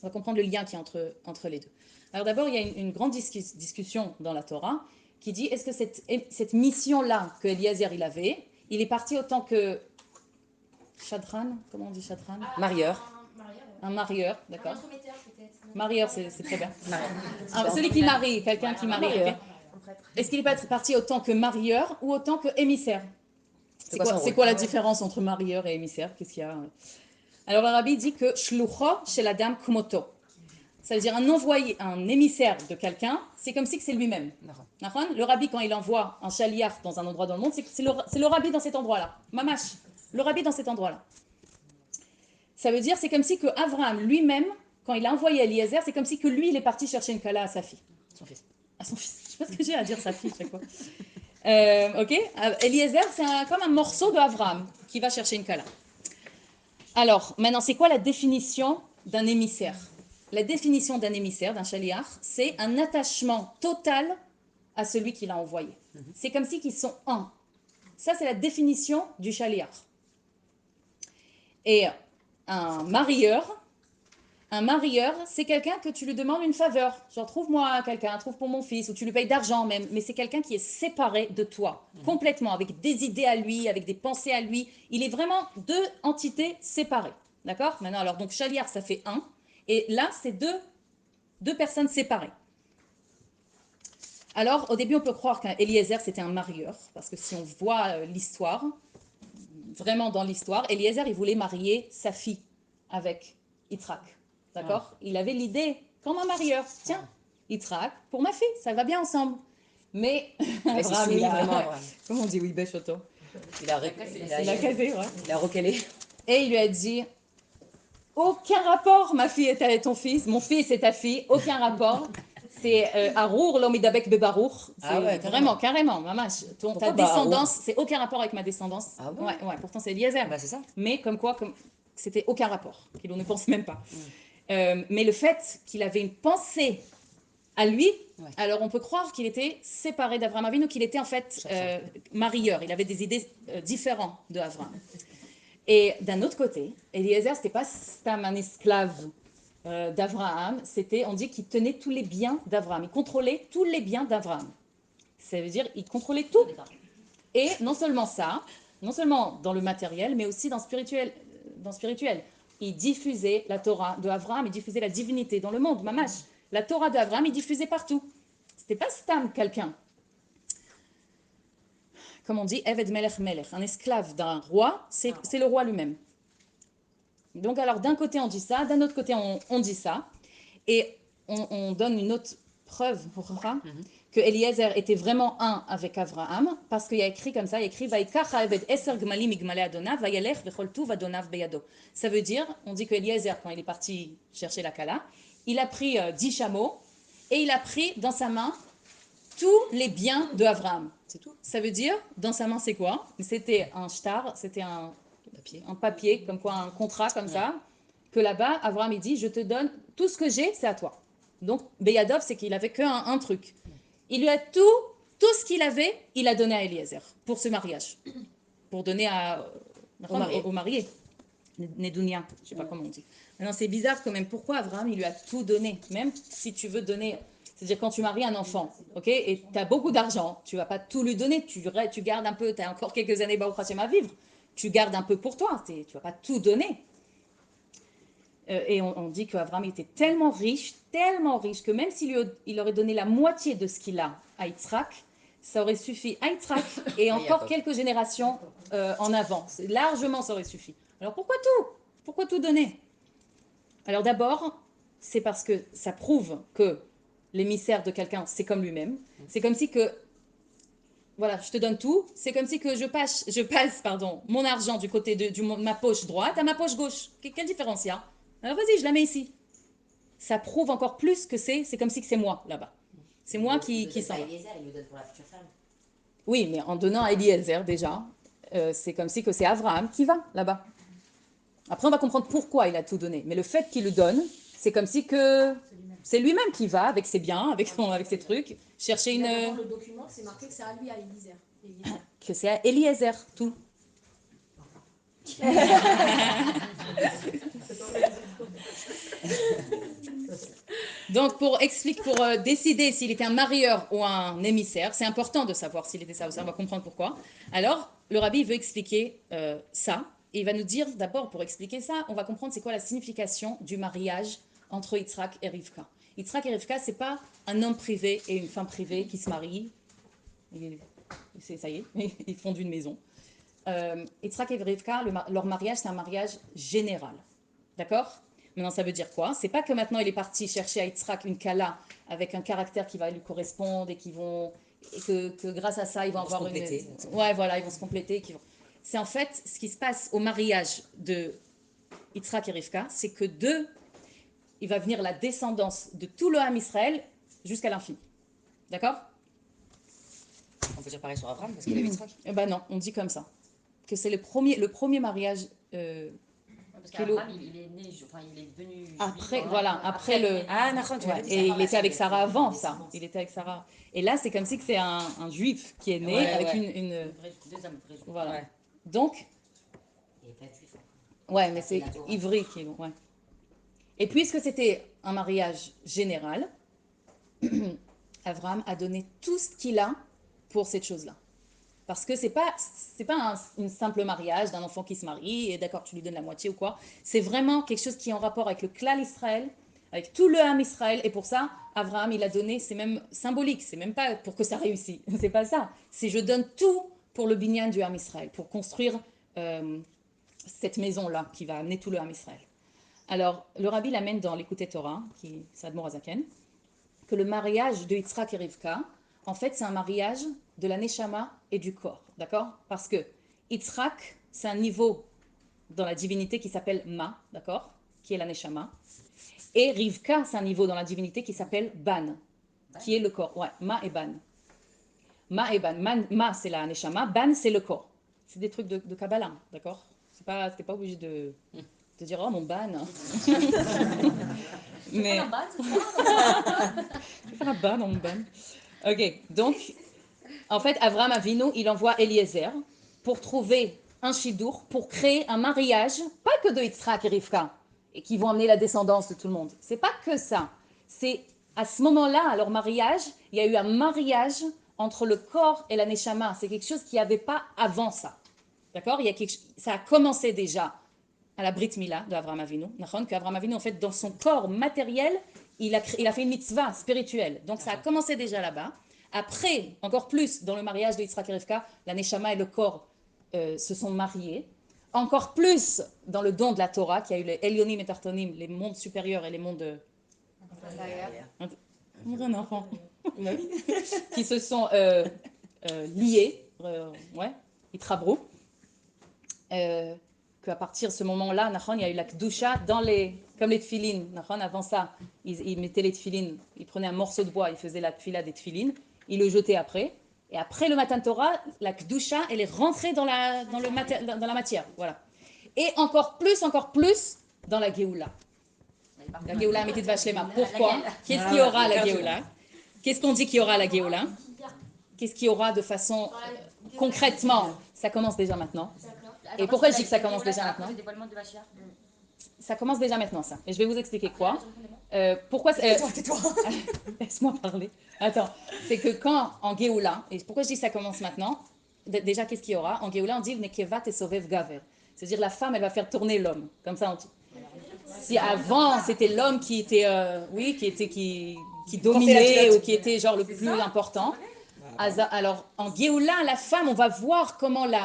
On va comprendre le lien qu'il y a entre les deux. Alors d'abord, il y a une grande discussion dans la Torah qui dit, est-ce que cette mission-là que Eliezer il avait, il est parti autant que Shadran, comment on dit Shadran? Marieur. Un marieur, d'accord. Intrometteur, peut-être. Marieur, c'est très bien. Celui qui marie, quelqu'un qui marie. Ok. Est-ce qu'il est parti autant que marieur ou autant que émissaire? C'est quoi la différence entre marieur et émissaire? Qu'est-ce qu'il y a? Alors le rabbi dit que shlucho chez la dame kumoto. Ça veut dire un envoyé, un émissaire de quelqu'un, c'est comme si que c'est lui-même. Le rabbi, quand il envoie un chaliar dans un endroit dans le monde, c'est le rabbi dans cet endroit-là. Mamash, le rabbi dans cet endroit-là. Ça veut dire, c'est comme si que Abraham lui-même, quand il a envoyé Eliezer, c'est comme si que lui, il est parti chercher une kala à sa fille. Son fils. À son fils. Je sais pas ce que j'ai à dire sa fille chaque fois. Ok. Eliezer, c'est comme un morceau de Abraham qui va chercher une kala. Alors, maintenant, c'est quoi la définition d'un émissaire? La définition d'un émissaire, d'un chaliar, c'est un attachement total à celui qui l'a envoyé. C'est comme si qu'ils sont un. Ça, c'est la définition du chaliar. Et un marieur, c'est quelqu'un que tu lui demandes une faveur. Genre, trouve-moi quelqu'un, trouve pour mon fils, ou tu lui payes d'argent même. Mais c'est quelqu'un qui est séparé de toi, complètement, avec des idées à lui, avec des pensées à lui. Il est vraiment deux entités séparées. D'accord? Maintenant, alors, donc, chaliar, ça fait un. Et là, c'est deux personnes séparées. Alors, au début, on peut croire qu'Eliezer, c'était un marieur, parce que si on voit l'histoire, vraiment dans l'histoire, Eliezer, il voulait marier sa fille avec Yitzhak. D'accord? Il avait l'idée, comme un marieur, tiens, Yitzhak, pour ma fille, ça va bien ensemble. Mais Abraham, comment on dit, oui, Béchoto? Il a casé, ouais. Il a recalé. Et il lui a dit, aucun rapport, ma fille est avec ton fils, mon fils est ta fille, aucun rapport. C'est Arour, l'omidabek bebarour. Ah ouais, carrément, maman. Ta descendance, c'est aucun rapport avec ma descendance. Ah bon? Ouais, pourtant c'est Eliezer. Bah c'est ça. Mais comme quoi, c'était aucun rapport, qu'il ne pense même pas. Mais le fait qu'il avait une pensée à lui, Ouais. alors on peut croire qu'il était séparé d'Abraham Avinu, qu'il était en fait marieur. Il avait des idées différentes de Abraham. Et d'un autre côté, Eliezer, c'était pas Stam, un esclave d'Abraham, c'était, on dit qu'il tenait tous les biens d'Abraham. Il contrôlait tous les biens d'Abraham. Ça veut dire il contrôlait tout. Et non seulement ça, non seulement dans le matériel, mais aussi dans le spirituel. Il diffusait la Torah de Abraham, il diffusait la divinité dans le monde, mamash. La Torah d'Abraham, il diffusait partout. C'était pas Stam, quelqu'un. Comme on dit, Eved Melech Melech, un esclave d'un roi, c'est le roi lui-même. Donc alors d'un côté on dit ça, d'un autre côté on dit ça, et on donne une autre preuve pour ça, que Eliezer était vraiment un avec Abraham, parce qu'il y a écrit comme ça, il y a écrit Vaikach Eved Eser Gmalim Migmalei Adonav Vayelech Vechol Tuv Adonav Beyado. Ça veut dire, on dit que Eliezer, quand il est parti chercher la Kala, il a pris 10 chameaux, et il a pris dans sa main tous les biens de Abraham. C'est tout. Ça veut dire, dans sa main c'est quoi? C'était un shtar, c'était un papier, comme quoi un contrat comme ça, que là-bas, Abraham il dit, je te donne, tout ce que j'ai, c'est à toi. Donc, Beyadov, c'est qu'il avait qu'un truc. Il lui a tout ce qu'il avait, il a donné à Eliezer, pour ce mariage. Pour donner au marié. Nedounia, je ne sais pas comment on dit. Maintenant, c'est bizarre quand même, pourquoi Abraham, il lui a tout donné? Même si tu veux donner, c'est-à-dire quand tu maries un enfant, ok, et tu as beaucoup d'argent, tu ne vas pas tout lui donner, tu gardes un peu, tu as encore quelques années Baruch Hashem à vivre, tu gardes un peu pour toi, tu ne vas pas tout donner. Et on dit qu'Abraham était tellement riche, que même s'il aurait donné la moitié de ce qu'il a à Yitzhak, ça aurait suffi à Yitzhak et encore quelques générations en avant. Largement, ça aurait suffi. Alors pourquoi tout? Pourquoi tout donner? Alors d'abord, c'est parce que ça prouve que l'émissaire de quelqu'un, c'est comme lui-même. C'est comme si que, voilà, je te donne tout. C'est comme si que je passe mon argent du côté de ma poche droite à ma poche gauche. Quelle différence il y a? Alors vas-y, je la mets ici. Ça prouve encore plus que c'est comme si que c'est moi là-bas. C'est moi qui s'en va. Eliezer, il le donne pour la future femme. Oui, mais en donnant à Eliezer déjà, c'est comme si que c'est Abraham qui va là-bas. Après, on va comprendre pourquoi il a tout donné. Mais le fait qu'il le donne, c'est comme si que c'est lui-même qui va avec ses biens, avec ses trucs, chercher une... Dans le document, c'est marqué que c'est à lui, à Eliezer. Que c'est à Eliezer, tout. Donc, pour décider s'il était un marieur ou un émissaire, c'est important de savoir s'il était ça ou ça, on va comprendre pourquoi. Alors, le rabbi veut expliquer ça, et il va nous dire, d'abord, pour expliquer ça, on va comprendre c'est quoi la signification du mariage entre Yitzhak et Rivka. Yitzhak et Rivka, c'est pas un homme privé et une femme privée qui se marient, ça y est, ils fondent une maison. Yitzhak et Rivka, leur mariage, c'est un mariage général. D'accord? Maintenant, ça veut dire quoi? C'est pas que maintenant il est parti chercher à Yitzhak une kala avec un caractère qui va lui correspondre et que grâce à ça, ils vont avoir une... Ouais, voilà, ils vont se compléter. C'est en fait ce qui se passe au mariage de Yitzhak et Rivka, c'est que il va venir la descendance de tout le Ham Israël jusqu'à l'infini. D'accord? On peut dire pareil sur Abraham parce qu'il a Yitzhak. Eh ben non, on dit comme ça. Que c'est le premier mariage... Parce qu'Abraham, il est né, il est devenu après, juif, voilà, après le... Ah, d'accord, tu Ouais, et il était avec Sarah avant ça. Il était avec Sarah. Et là, c'est comme si que c'est un juif qui est né avec une... Deux hommes vrais juifs. Voilà. Ouais. Donc, Il n'est pas juif. ouais, mais c'est ivri qui est... Ouais. Et puisque c'était un mariage général, Abraham a donné tout ce qu'il a pour cette chose-là. Parce que c'est pas un simple mariage d'un enfant qui se marie et d'accord, tu lui donnes la moitié ou quoi. C'est vraiment quelque chose qui est en rapport avec le clan Israël, avec tout le Ham Israël. Et pour ça, Abraham, il a donné, c'est même symbolique, c'est même pas pour que ça réussisse. C'est pas ça. C'est je donne tout pour le binyan du Ham Israël, pour construire cette maison-là qui va amener tout le Ham Israël. Alors, le rabbi l'amène dans l'Écouté Torah, qui c'est Admor Azaken, que le mariage de Yitzhak et Rivka, en fait, c'est un mariage de la neshama et du corps, d'accord? Parce que Yitzhak, c'est un niveau dans la divinité qui s'appelle Ma, d'accord? Qui est la neshama. Et Rivka, c'est un niveau dans la divinité qui s'appelle Ban, qui est le corps. Ouais, Ma et Ban. Ma et Ban. Ma, c'est la neshama, Ban, c'est le corps. C'est des trucs de Kabbalah, d'accord? T'es pas obligé de te dire, oh mon ban. Mais... Je vais faire un ban dans mon ban. Ok, donc, en fait, Avraham Avinu, il envoie Eliezer pour trouver un chidour, pour créer un mariage, pas que de Yitzhak et Rivka, et qui vont amener la descendance de tout le monde. C'est pas que ça. C'est à ce moment-là, à leur mariage, il y a eu un mariage entre le corps et la neshama. C'est quelque chose qu'il n'y avait pas avant ça. D'accord? Ça a commencé déjà à la Brit Mila de Avraham Avinu. Qu'Avraham Avinu, en fait, dans son corps matériel, il a fait une mitzvah spirituelle. Donc ça a commencé déjà là-bas. Après, encore plus, dans le mariage de Yitzhak et Rivka, la neshama et le corps se sont mariés. Encore plus dans le don de la Torah, qui a eu les Elyonim et Tartonim, les mondes supérieurs et les mondes... Mon enfant. Qui se sont liés, Itrabrou. Qu'à partir de ce moment-là, il y a eu la Kedusha comme les tefilines. Avant ça, ils mettaient les tefilines, ils prenaient un morceau de bois, ils faisaient la tefila des tefilines, ils le jetaient après. Et après le Matan Torah, la Kedusha, elle est rentrée dans la matière. Voilà. Et encore plus dans la Géoula. La Géoula Amitit Vashlema. Pourquoi? Qu'est-ce qu'il y aura à la Géoula? Qu'est-ce qu'on dit qu'il y aura à la Géoula? Qu'est-ce qu'il y aura de façon concrètement? Ça commence déjà maintenant. Et pourquoi je dis que ça commence déjà maintenant? Ça commence déjà maintenant, ça. Et je vais vous expliquer quoi. Pourquoi... Tais-toi. Laisse-moi parler. Attends. C'est que quand, en Géoula, et pourquoi je dis que ça commence maintenant? Déjà, qu'est-ce qu'il y aura? En Géoula, on dit « Nekevat et Sovev Gaver ». C'est-à-dire la femme, elle va faire tourner l'homme. Comme ça, on dit. Si avant, c'était l'homme qui était... qui dominait ou qui était genre le plus important. Alors, en Géoula, la femme, on va voir comment le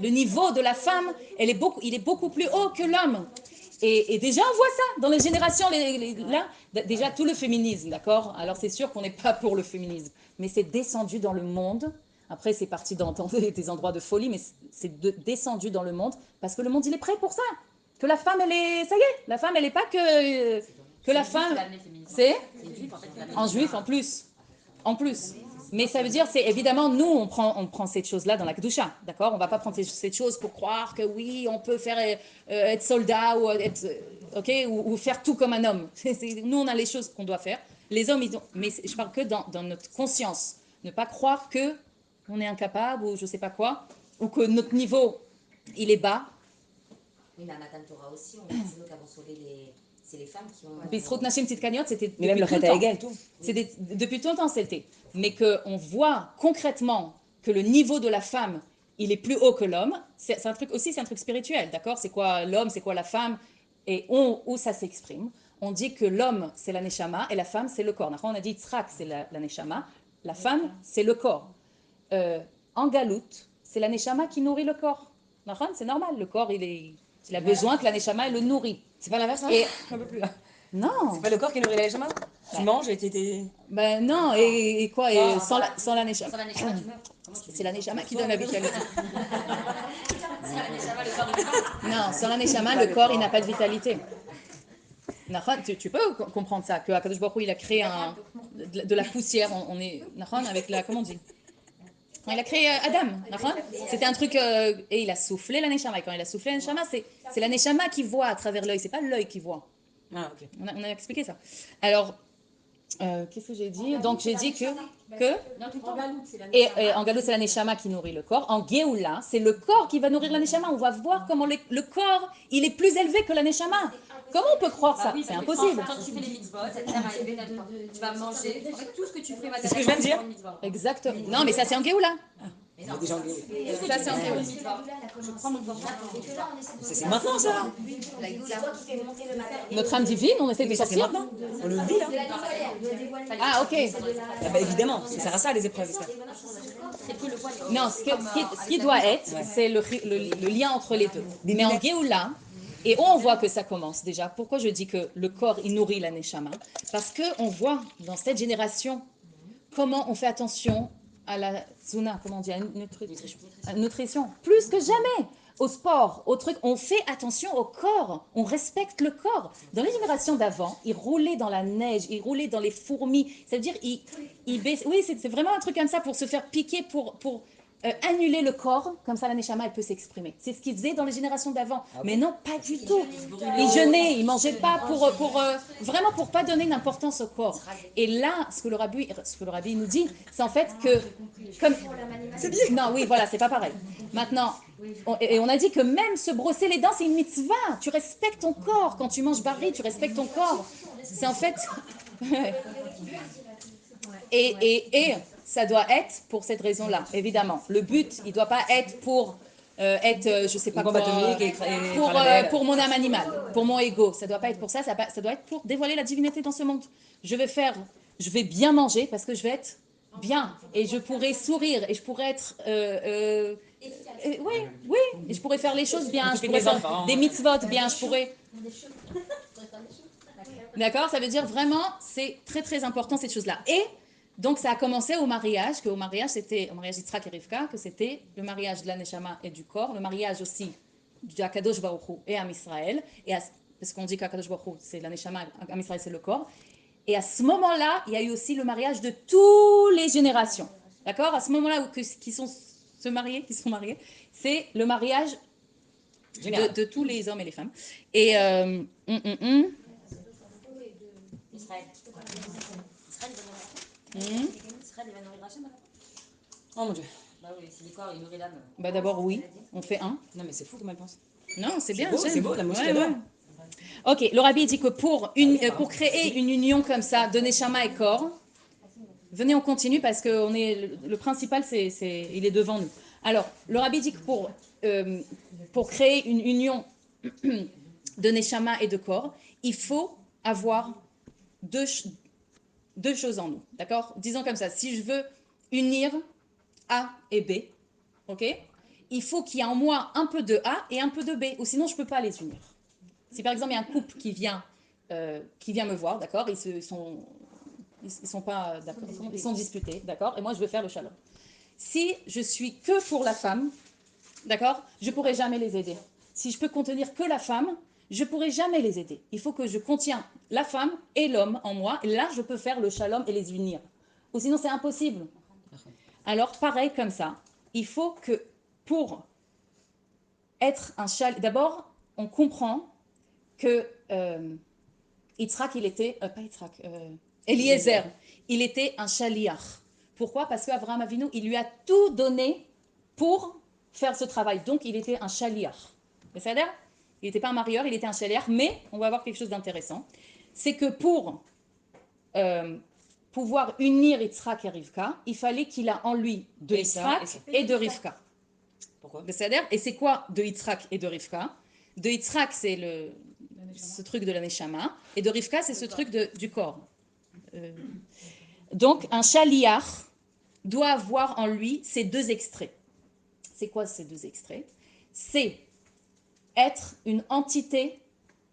niveau de la femme, il est beaucoup plus haut que l'homme. Et déjà, on voit ça dans les générations. Là, déjà, tout le féminisme, d'accord? Alors, c'est sûr qu'on n'est pas pour le féminisme. Mais c'est descendu dans le monde. Après, c'est parti dans des endroits de folie, mais c'est descendu dans le monde parce que le monde, il est prêt pour ça. Que la femme, ça y est, la femme, elle n'est pas que la femme... C'est en juif, en plus. En plus. Mais ça veut dire, c'est évidemment, nous, on prend cette chose-là dans la Kedusha, d'accord? On ne va pas prendre cette chose pour croire que oui, on peut faire être soldat ou faire tout comme un homme. Nous, on a les choses qu'on doit faire. Les hommes, mais je parle que dans notre conscience. Ne pas croire que on est incapable ou je ne sais pas quoi, ou que notre niveau, il est bas. Oui, mais à Matan Torah aussi, c'est nous qui avons sauvé c'est les femmes qui ont... Bisrot Nashim Tzidkaniot, c'était mais même le Chet Haegel, tout. Depuis tout le temps, c'était. Mais qu'on voit concrètement que le niveau de la femme, il est plus haut que l'homme. C'est un truc aussi, c'est un truc spirituel, d'accord? C'est quoi l'homme, c'est quoi la femme? Et où ça s'exprime? On dit que l'homme, c'est la neshama, et la femme, c'est le corps. On a dit Yitzhak, c'est la neshama. La femme, c'est le corps. En galout, c'est la neshama qui nourrit le corps. C'est normal, le corps, il a besoin que la neshama, elle le nourrit. C'est pas l'inverse, hein? Un peu plus là. Non. C'est pas le corps qui nourrit la neshama? Tu manges et t'es... Ben non, et quoi? Et sans la neshama. Sans la neshama, tu meurs. C'est la neshama qui donne la vitalité. Sans la neshama, le corps ne vit pas. Non, sans la neshama, le corps, il n'a pas de vitalité. Tu peux comprendre ça, que Akadosh Baruch Hu, il a créé de la poussière, on est, avec la, comment on dit? Quand il a créé Adam, c'était un truc, et il a soufflé la neshama, et quand il a soufflé la neshama, c'est la neshama qui voit à travers l'œil, c'est pas l'œil qui voit. Ah, ok. On a expliqué ça. Alors, qu'est-ce que j'ai dit? Donc j'ai dit que et en galout, c'est la neshama qui nourrit le corps. En Géoula, c'est le corps qui va nourrir la neshama. On va voir comment le corps, il est plus élevé que la neshama. Comment on peut croire ça? C'est impossible. Quand tu fais les mitzvot, ça te sert à élever tu vas manger. En fait, tout ce que tu fais va C'est ce que je viens de dire. Exactement. Non, mais ça, c'est en Géoula. Déjà en Géoula. Ça, c'est en Géoula. Je prends mon portable. C'est maintenant, ça. Notre âme divine, on essaie de Mais ça, c'est sortir. maintenant. On le vit, là. Ah, ok. Ah, bah, évidemment, ça sert à ça, les épreuves. Ça. Non, ce qui doit être, c'est le lien entre les deux. Mais en Géoula, et on voit que ça commence déjà. Pourquoi je dis que le corps, il nourrit la neshama? Parce qu'on voit dans cette génération comment on fait attention à la zuna, comment on dit, à la nutrition. Plus que jamais. Au sport, au truc, on fait attention au corps, on respecte le corps. Dans les générations d'avant, ils roulaient dans la neige, ils roulaient dans les fourmis. C'est-à-dire, ils baissent. Oui, c'est vraiment un truc comme ça pour se faire piquer, pour annuler le corps, comme ça la Neshama, elle peut s'exprimer. C'est ce qu'ils faisaient dans les générations d'avant. Mais non, pas du tout. Ils jeûnaient, ils mangeaient pas vraiment pour pas donner une importance au corps. Et là, ce que le rabbi nous dit, c'est en fait que... comme non, oui, voilà, c'est pas pareil. Maintenant, on a dit que même se brosser les dents, c'est une mitzvah. Tu respectes ton corps. Quand tu manges bari, tu respectes ton corps. C'est en fait... et ça doit être pour cette raison-là, évidemment. Le but, il ne doit pas être pour je sais pas quoi, pour mon âme animale, pour mon ego. Ça ne doit pas être pour ça, ça doit être pour dévoiler la divinité dans ce monde. Je vais bien manger parce que je vais être bien et je pourrai sourire et je pourrai être oui, et je pourrais faire les choses bien, je pourrais faire des mitzvot bien, je pourrais. D'accord, ça veut dire vraiment, c'est très très important cette chose-là. Et donc ça a commencé au mariage, c'était au mariage d'Yitzhak et Rivka, que c'était le mariage de la Neshama et du corps, le mariage aussi du Akadosh Baruch Hu et Am Israël, parce qu'on dit qu'Akadosh Baruch Hu c'est la Neshama, Am Israël c'est le corps. Et à ce moment-là, il y a eu aussi le mariage de toutes les générations. D'accord? À ce moment-là qui sont mariés, c'est le mariage de tous les hommes et les femmes. Et Israël. Israël, il va nourrir Hachem alors? Oh mon Dieu. Bah oui, si le corps, il nourrit l'âme. Bah d'abord, oui, on fait un. Non, mais c'est fou comme elle pense. Non, c'est bien. C'est beau, la musique adore. Ok, le rabbi dit que pour créer une union comme ça de Neshama et corps, venez, on continue parce que le principal, il est devant nous. Alors, le rabbi dit que pour créer une union de Neshama et de corps, il faut avoir deux choses en nous. D'accord? Disons comme ça, si je veux unir A et B, ok? Il faut qu'il y ait en moi un peu de A et un peu de B, ou sinon je ne peux pas les unir. Si par exemple il y a un couple qui vient me voir, d'accord, ils sont pas d'accord, ils sont disputés, d'accord, et moi je veux faire le shalom. Si je suis que pour la femme, d'accord, je ne pourrai jamais les aider. Si je peux contenir que la femme, je ne pourrai jamais les aider. Il faut que je contienne la femme et l'homme en moi, et là je peux faire le shalom et les unir. Ou sinon c'est impossible. Alors pareil comme ça, il faut que pour être un shalom, d'abord on comprend que Yitzhak, Eliezer, il était un shaliach. Pourquoi? Parce qu'Abraham Avinu, il lui a tout donné pour faire ce travail. Donc, il était un shaliach. C'est-à-dire, il n'était pas un marieur, il était un shaliach, mais on va voir quelque chose d'intéressant. C'est que pour pouvoir unir Yitzhak et Rivka, il fallait qu'il a en lui de Yitzhak et de Rivka. Pourquoi? C'est-à-dire, et c'est quoi de Yitzhak et de Rivka? De Yitzhak, c'est ce truc de la Neshama, et de Rivka, c'est ce truc du corps. Donc, un shaliach doit avoir en lui ces deux extraits. C'est quoi ces deux extraits? C'est être une entité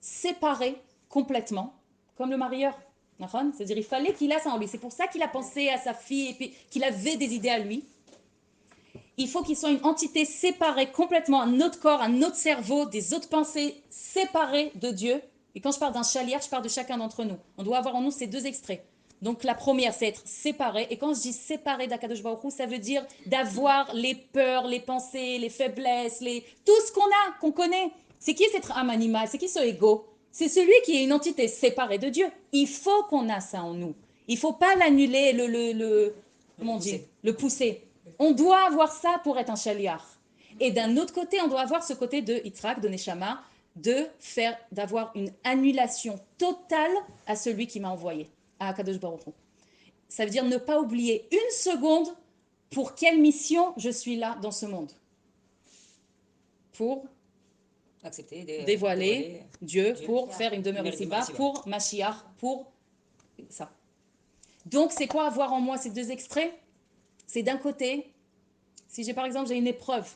séparée complètement, comme le marieur. C'est-à-dire, il fallait qu'il a ça en lui. C'est pour ça qu'il a pensé à sa fille et puis qu'il avait des idées à lui. Il faut qu'il soit une entité séparée complètement, un autre corps, un autre cerveau, des autres pensées séparées de Dieu. Et quand je parle d'un shaliach, je parle de chacun d'entre nous. On doit avoir en nous ces deux extraits. Donc la première, c'est être séparé. Et quand je dis séparé d'Akadosh Baruch Hu, ça veut dire d'avoir les peurs, les pensées, les faiblesses, tout ce qu'on connaît. C'est qui cette âme animale? C'est qui ce ego? C'est celui qui est une entité séparée de Dieu. Il faut qu'on a ça en nous. Il ne faut pas l'annuler, le pousser. On doit avoir ça pour être un shaliach. Et d'un autre côté, on doit avoir ce côté de Yitzhak, de Neshama, d'avoir une annulation totale à celui qui m'a envoyé, à Akadosh Baruch Hu. Ça veut dire ne pas oublier une seconde pour quelle mission je suis là dans ce monde. Pour accepter, dévoiler Dieu, pour faire une demeure ici-bas, pour Mashiach, pour ça. Donc, c'est quoi avoir en moi ces deux extraits? C'est d'un côté, si j'ai par exemple j'ai une épreuve,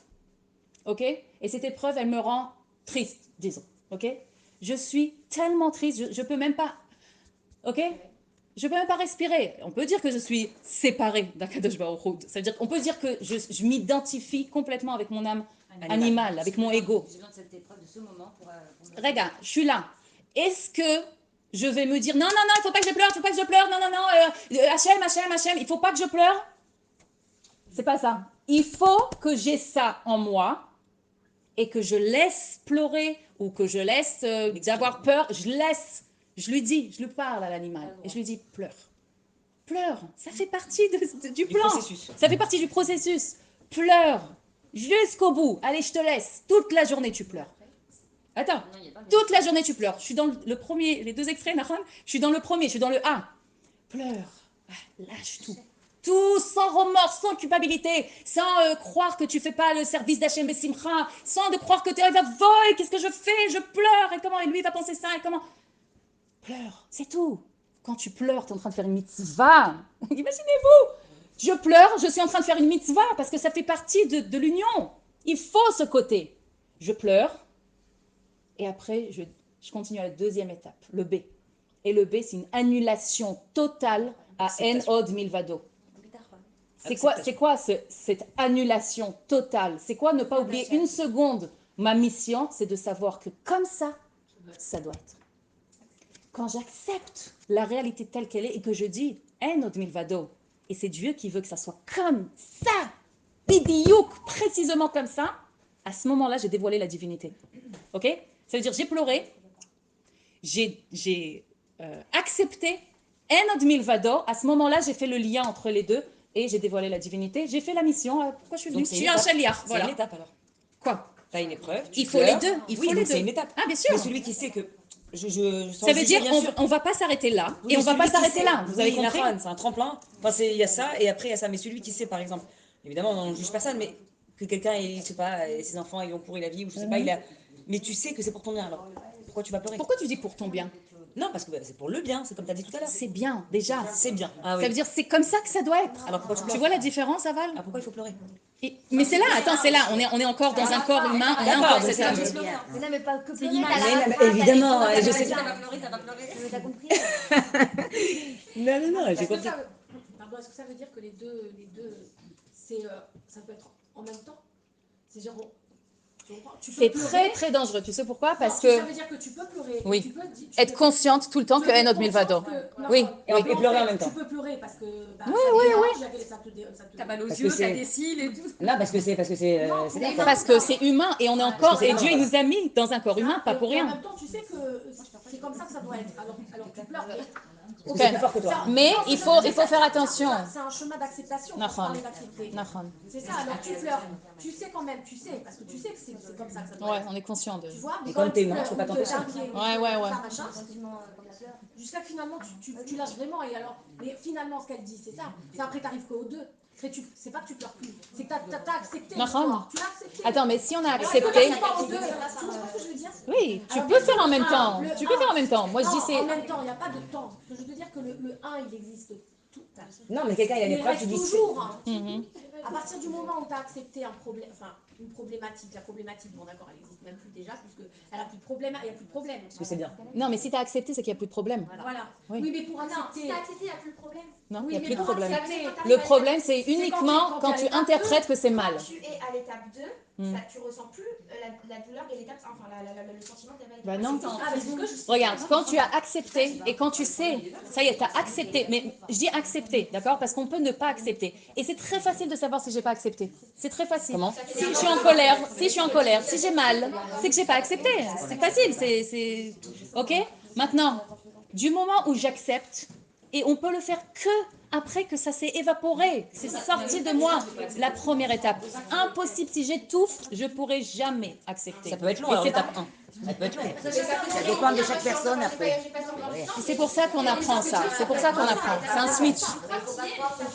ok, et cette épreuve elle me rend triste, disons, ok, je suis tellement triste, je peux même pas, ok, je peux même pas respirer. On peut dire que je suis séparée d'Akadosh Baruch Hu. Ça veut dire qu'on peut dire que je m'identifie complètement avec mon âme animale, avec mon ego. J'ai besoin de cette épreuve de ce moment pour Regarde, je suis là. Est-ce que je vais me dire non, il faut pas que je pleure, non, Hachem, il faut pas que je pleure? C'est pas ça. il faut que j'ai ça en moi et que je laisse pleurer ou que je laisse d'avoir peur. Je lui dis, je lui parle à l'animal et je lui dis pleure. Pleure, ça fait partie du plan. Processus. Ça fait partie du processus. Pleure jusqu'au bout. Allez, je te laisse. Toute la journée, tu pleures. Attends, toute la journée, tu pleures. Je suis dans le premier, les 2 extraits, Nahon. Je suis dans le premier, je suis dans le 1. Pleure. Lâche tout. Tout sans remords, sans culpabilité, sans croire que tu fais pas le service d'Hachem Bessimcha, sans de croire que tu es va voy, qu'est-ce que je fais? Je pleure. Et comment? Et lui, il va penser ça. Et comment? Pleure, c'est tout. Quand tu pleures, tu es en train de faire une mitzvah. Imaginez-vous, je pleure, je suis en train de faire une mitzvah parce que ça fait partie de l'union. Il faut ce côté. Je pleure et après, je continue à la 2e étape, le B. Et le B, c'est une annulation totale à En Od Milvado. C'est quoi cette annulation totale? C'est quoi ne pas oublier une seconde? Ma mission, c'est de savoir que comme ça doit être. Quand j'accepte la réalité telle qu'elle est et que je dis En Od Milvado, et c'est Dieu qui veut que ça soit comme ça, bidiouk, précisément comme ça, à ce moment-là, j'ai dévoilé la divinité. Ok? Ça veut dire j'ai pleuré, j'ai accepté En Od Milvado, à ce moment-là, j'ai fait le lien entre les deux et j'ai dévoilé la divinité. J'ai fait la mission. Pourquoi je suis venue? Je suis un chaliar. C'est Voilà. une étape alors. Quoi? Tu as une épreuve. Il faut les deux. Il faut les deux. C'est une étape. Ah, bien sûr. Mais celui qui sait que. Ça veut dire on va pas s'arrêter là et on va pas s'arrêter là. Vous avez compris? C'est un tremplin. Enfin, il y a ça et après il y a ça. Mais celui qui sait, par exemple, évidemment, on ne juge personne, mais que quelqu'un, je sais pas, ses enfants, ils ont pourri la vie ou je sais pas, mais tu sais que c'est pour ton bien alors. Pourquoi tu vas pleurer? Pourquoi tu dis pour ton bien? Non, parce que c'est pour le bien, c'est comme tu as dit tout à l'heure. C'est bien, déjà. C'est bien. Ah, oui. Ça veut dire c'est comme ça que ça doit être. Alors pourquoi tu pleures? Tu vois la différence, Aval? Ah, pourquoi il faut pleurer? Mais c'est là, attends, c'est là. On est encore dans un corps humain. On a encore c'est ça. Mais non, mais pas que C'est pleurer, l'image. t'as la- Mais évidemment, t'as la- je sais Ça va pleurer, ça va pleurer. Mais t'as compris? Non, j'ai Est-ce que compris. Pardon, est-ce que ça veut dire que les deux ça peut être en même temps? C'est genre, tu peux C'est pleurer. très très dangereux. Tu sais pourquoi? Parce Non, que ça veut dire que tu peux pleurer. Oui. Tu peux être consciente tout le temps que En Od Milvado. Oui. Et pleurer en même temps. Tu peux pleurer parce que T'as mal aux Parce yeux, que c'est- ça dessine et tout. Non, parce que c'est d'accord. Parce que c'est humain et on est encore. c'est Et Dieu, il nous a mis dans un corps humain, pas pour En rien. même temps, tu sais que c'est comme ça que ça doit être. Alors tu pleures. Parce que c'est plus fort que toi. Mais il faut faire attention. C'est un chemin d'acceptation. Nahon. Faut parler d'accepter. Nahon. C'est ça, alors tu pleures. Tu sais quand même, tu sais, parce que tu sais que c'est comme ça que ça doit Ouais, être. on est conscient de. Tu vois, mais Et comme quand t'es tu humain, pleures, tu peux pas ou t'empêcher. que t'es inquiet, Ouais. ça, machin, jusqu'à que finalement tu lâches vraiment. Et alors, mais finalement, ce qu'elle dit, c'est ça. C'est après, t'arrives qu'aux deux. C'est pas que tu pleures plus. C'est que t'as accepté. Nahon. l'histoire. Tu l'as accepté. Attends, mais si on a Alors, accepté. t'arrives pas aux deux. Tu vois ce que je veux dire? Oui, tu Alors, peux faire en même temps. le Tu peux faire en même temps. Moi, je dis Non, c'est. en même temps, il n'y a pas de temps. Je veux te dire que le 1, il existe tout. Non, mais quelqu'un, il a une Il épreuve, reste tu dis. toujours. Hein. Mhm. À partir du moment où tu as accepté un problème, enfin une problématique, la problématique, bon d'accord, elle n'existe même plus déjà, puisque elle a plus de problème, il n'y a plus de problème. Parce que c'est bien. Non, mais si tu as accepté, c'est qu'il n'y a plus de problème. Voilà. Oui. Oui, mais pour Non, accepter. si t'as accepté, il n'y a plus de problème. Non, il Oui, n'y a mais plus de pour problème. accepter, Le problème, c'est quand uniquement tu- quand quand tu tu as interprètes que c'est mal. Quand tu es à l'étape 2, Hmm. tu ressens plus la douleur de l'étape, enfin le sentiment de Bah non. Ah, mais c'est ce que je Regarde, quand tu as accepté et quand tu sais, ça y est, tu as accepté, mais je dis accepter, d'accord? Parce qu'on peut ne pas accepter. Et c'est très facile de savoir si j'ai pas accepté. C'est très facile. Comment? Si je suis en colère, si j'ai mal, c'est que j'ai pas accepté. C'est facile, c'est... Ok? Maintenant, du moment où j'accepte, et on peut le faire que après que ça s'est évaporé, c'est sorti de moi, la première étape. Impossible, si j'étouffe, je pourrai jamais accepter. Ça peut être long Et alors c'est l'étape 1. Ça peut être long. Ça dépend de chaque personne après. C'est pour ça qu'on apprend ça. C'est pour ça qu'on apprend. C'est un switch.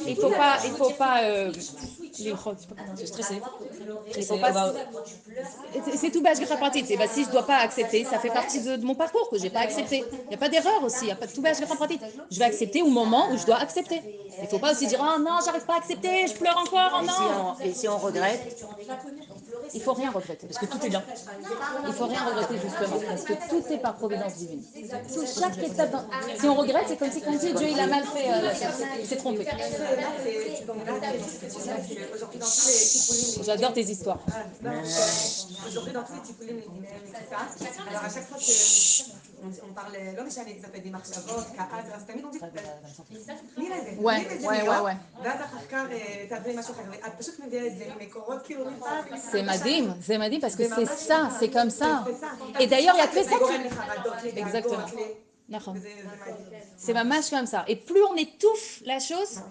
Il faut pas. Je suis stressée. Il faut pas. C'est tout bâche pratique. C'est si je dois pas accepter, ça fait partie de mon parcours que j'ai pas accepté. Il y a pas d'erreur aussi. Il y a pas de tout bâche pratique. Je vais accepter au moment où je dois accepter. Il faut pas aussi dire oh non, j'arrive pas à accepter, je pleure encore. Oh non. Et si on regrette, Il faut rien regretter. Parce que tout est bien. Il faut rien regretter justement, parce que tout est par providence divine. Tout, chaque étape, si on regrette, c'est comme si on dit Dieu il a mal fait, il s'est trompé. J'adore tes histoires. Aujourd'hui, dans tous les types alors à chaque fois qu'on parle, לא משנה, זה פדי מחשבות, כעס, אז תמיד אומרים, תני לזה, ouais. ואז אחר כך תעברי משהו אחר, את פשוט מביאה את זה ממקורות כאילו נפרד. C'est Madim parce que c'est ça, c'est comme ça. Et d'ailleurs, il y a que ça qui... Exactement. C'est ma mâche comme ça. Et plus on étouffe la chose,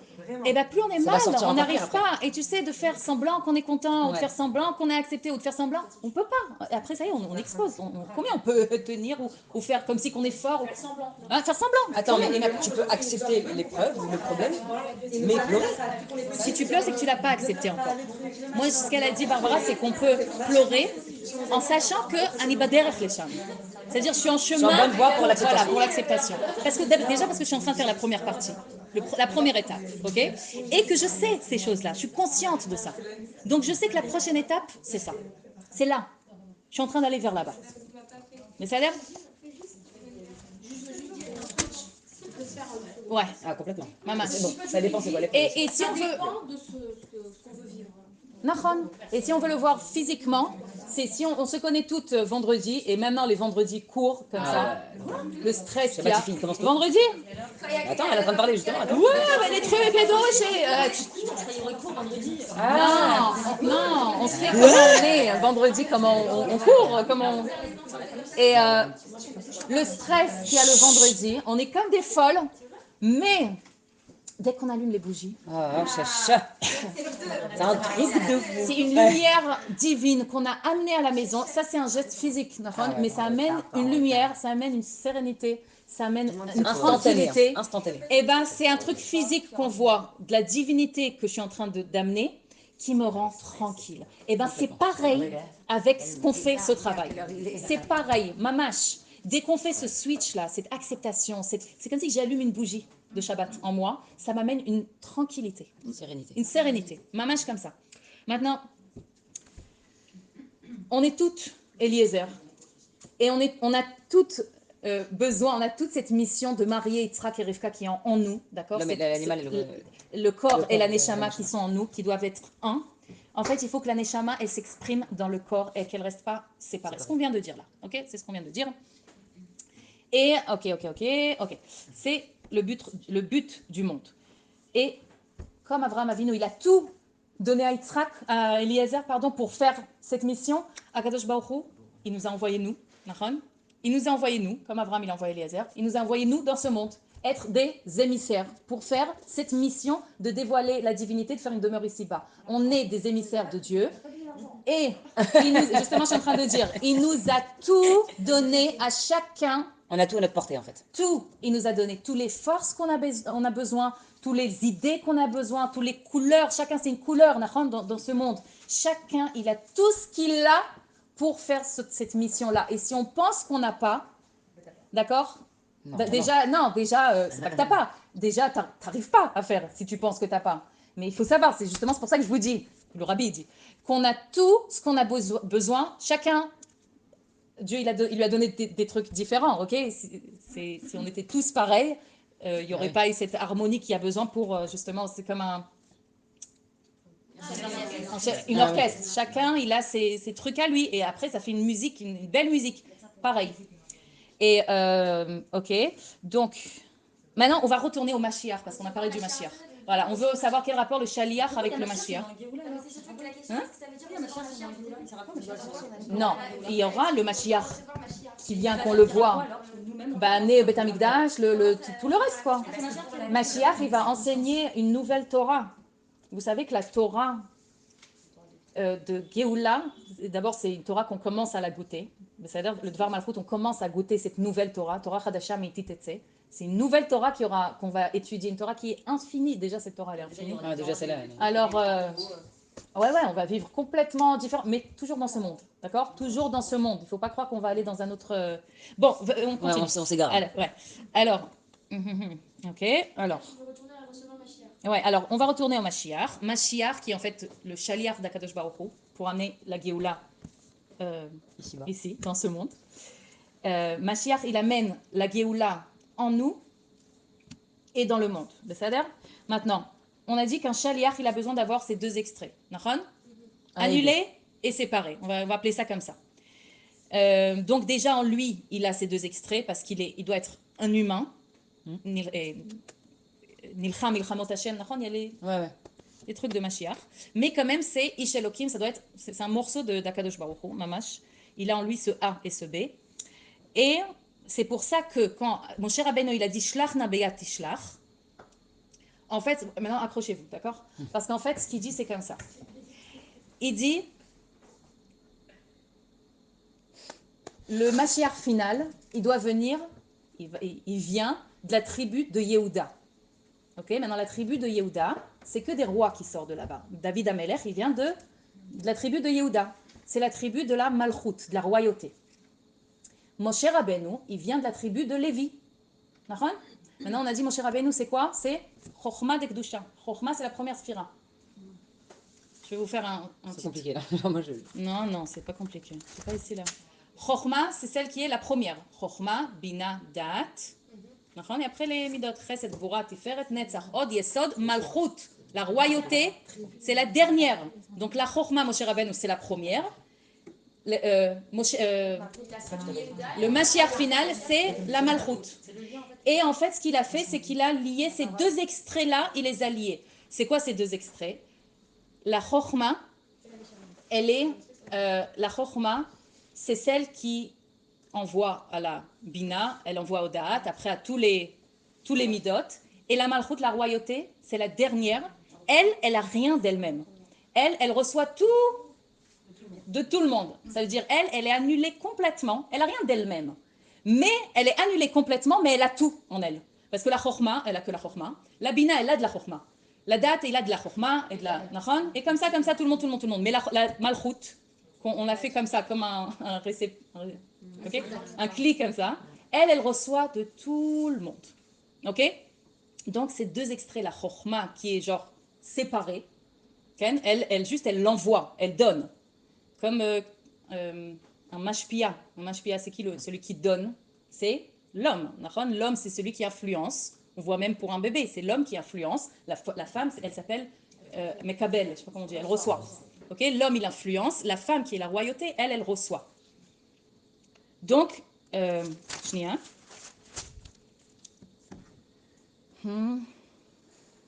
et ben plus on est mal. On n'arrive pas. Et tu sais, de faire semblant qu'on est content, ou de faire semblant qu'on est accepté, ou de faire semblant, on peut pas. Et après, ça y est, on explose. Combien on peut tenir ou faire comme si qu'on est fort Faire semblant. Hein, faire semblant. Attends, mais tu peux accepter l'épreuve, le problème, mais pleurer. Si tu pleures, c'est que tu l'as pas accepté encore. Moi, ce qu'elle a dit, Barbara, c'est qu'on peut pleurer en sachant que Anibader Reflesham. C'est-à-dire, je suis en chemin bonne voie pour l'acceptation. Voilà, pour l'acceptation. Parce que déjà, parce que je suis en train de faire la première partie, la première étape, ok? Et que je sais ces choses-là, je suis consciente de ça. Donc, je sais que la prochaine étape, c'est ça. C'est là. Je suis en train d'aller vers là-bas. Mais ça a l'air... Ouais. Ah, complètement. Maman. C'est bon, ça dépend, c'est quoi l'épreuve. Et si on veut... dépend de ce qu'on veut vivre. Nahon. Et si on veut le voir physiquement, c'est si on se connaît toutes vendredi, et maintenant les vendredis courts, comme ça, le stress qu'il y a. Vendredi? Attends, elle est en train de parler justement. Attends. Ouais, mais les trucs et doshés. Non, on sait comment on est vendredi, comment on court, comment on... Et le stress qu'il y a le vendredi, on est comme des folles, mais dès qu'on allume les bougies, Chacha. C'est un truc de fou. c'est une lumière divine qu'on a amenée à la maison. Ça, c'est un geste physique, mais ça amène une lumière, ça amène une sérénité, ça amène une tranquillité. Instantané. Et ben, c'est un truc physique qu'on voit, de la divinité que je suis en train d'amener, qui me rend tranquille. Et ben, c'est pareil avec ce qu'on fait, ce travail. C'est pareil, mamache. Dès qu'on fait ce switch-là, cette acceptation, c'est comme si j'allume une bougie de Shabbat en moi, ça m'amène une tranquillité. Une sérénité. Mamache comme ça. Maintenant, on est toutes Eliezer. Et on a toutes besoin, on a toute cette mission de marier Yitzhak et Rivka qui est en nous, d'accord? Le corps et la neshama qui sont en nous, qui doivent être un. En fait, il faut que la neshama, elle s'exprime dans le corps et qu'elle ne reste pas séparée. C'est ce qu'on vient de dire là, ok? C'est ce qu'on vient de dire. Et, ok. C'est le but du monde. Et comme Abraham Avinu, il a tout donné à Yitzhak, à Eliezer, pour faire cette mission, à Kadosh Baruch Hu, il nous a envoyé nous, il nous a envoyé nous, comme Abraham il a envoyé Eliezer, il nous a envoyé nous dans ce monde, être des émissaires pour faire cette mission de dévoiler la divinité, de faire une demeure ici-bas. On est des émissaires de Dieu. Et justement, je suis en train de dire, il nous a tout donné à chacun. On a tout à notre portée en fait. Tout. Il nous a donné toutes les forces qu'on a besoin, toutes les idées qu'on a besoin, toutes les couleurs. Chacun, c'est une couleur dans ce monde. Chacun, il a tout ce qu'il a pour faire cette mission-là. Et si on pense qu'on n'a pas, d'accord? Déjà, c'est pas que t'as pas. Déjà, t'arrives pas à faire si tu penses que t'as pas. Mais il faut savoir, c'est pour ça que je vous dis, le rabbi dit, qu'on a tout ce qu'on a besoin. Chacun, Dieu, il lui a donné des trucs différents, ok? Si on était tous pareils, il n'y aurait pas eu cette harmonie qu'il y a besoin pour, justement, c'est comme une orchestre. Chacun, il a ses trucs à lui. Et après, ça fait une musique, une belle musique. Pareil. Et, ok. Donc, maintenant, on va retourner au Mashiach, parce qu'on a parlé du Mashiach. Voilà, on veut savoir quel rapport le Shaliach avec le Mashiach. Non, il y aura le Mashiach qui vient qu'on le voit. Né au Beth Amikdash, tout le reste quoi. Mashiach, il va enseigner une nouvelle Torah. Vous savez que la Torah de Géoula, d'abord c'est une Torah qu'on commence à la goûter. C'est-à-dire le Dvar Malchut, on commence à goûter cette nouvelle Torah, Torah Chadasha Meiti Tetse. C'est une nouvelle Torah qu'on va étudier, une Torah qui est infinie. Déjà, cette Torah, elle est infinie. Ah, déjà, c'est là. Alors, on va vivre complètement différent, mais toujours dans ce monde, d'accord? Toujours dans ce monde. Il ne faut pas croire qu'on va aller dans un autre... Bon, on continue. On s'égare. Alors, ok, alors... Ouais, alors, on va retourner au Mashiach. Mashiach, qui est en fait le Shaliach d'Akadosh Baruch Hu, pour amener la Géoula Ici-bas. ici, dans ce monde. Mashiach, il amène la Géoula en nous et dans le monde. C'est-à-dire, maintenant, on a dit qu'un shaliach, il a besoin d'avoir ces deux extraits. Nachon? Annulé et séparé. On va appeler ça comme ça. Donc déjà en lui, il a ces deux extraits parce il doit être un humain. Nilcham, Ilchamot Hashem, nachon, il y a les trucs de Mashiach. Mais quand même, c'est Ish Elokim, ça doit être, c'est un morceau d'Akadosh Baruch Hu, Mamash. Il a en lui ce A et ce B. Et c'est pour ça que quand Moshe Rabbeinu, il a dit Shlach na beyat tishlach, en fait, maintenant accrochez-vous, d'accord? Parce qu'en fait, ce qu'il dit, c'est comme ça. Il dit, le Mashiach final, il doit venir, il vient de la tribu de Yehuda. Ok, maintenant la tribu de Yehuda, c'est que des rois qui sortent de là-bas. David Amelech, il vient de la tribu de Yehuda. C'est la tribu de la Malchut, de la royauté. Moshe Rabbeinu, il vient de la tribu de Lévi. Maintenant, on a dit Moshe Rabbeinu, c'est quoi? C'est Chochma de Kedusha. Chochma, c'est la première sphira. Je vais vous faire un C'est compliqué là. Moi, Non, c'est pas compliqué. C'est pas ici là. Chochma, c'est celle qui est la première. Chochma, Bina, Dat. Et après les midot, Chesed, Gvura, Tiferet, Netzach, Od, Yesod, Malchut. La royauté, c'est la dernière. Donc la Chochma, Moshe Rabbeinu, c'est la première. Le Mashiach final, c'est la Malchut. Et en fait, ce qu'il a fait, c'est qu'il a lié ces deux extraits-là, il les a liés. C'est quoi ces deux extraits? La Chochma, la Chochma, c'est celle qui envoie à la Bina, elle envoie au Da'at, après à tous les midot. Et la Malchut, la royauté, c'est la dernière. Elle a rien d'elle-même. Elle reçoit tout de tout le monde. Ça veut dire, elle est annulée complètement. Elle a rien d'elle-même. Mais elle est annulée complètement, mais elle a tout en elle. Parce que la Chochma, elle a que la Chochma. La Bina, elle a de la Chochma. La Da'at, il a de la Chochma et de la Nachon. Et comme ça, tout le monde. Mais la Malchut, on a fait comme ça, comme un clic comme ça. Elle reçoit de tout le monde. Ok? Donc, ces deux extraits, la Chochma, qui est genre séparée, elle l'envoie, elle donne. Comme un mashpia. Un mashpia, c'est qui celui qui donne? C'est l'homme. L'homme, c'est celui qui influence. On voit même pour un bébé, c'est l'homme qui influence. La femme, elle s'appelle Mekabel, je ne sais pas comment on dit, elle reçoit. Okay? L'homme, il influence. La femme, qui est la royauté, elle reçoit. Donc,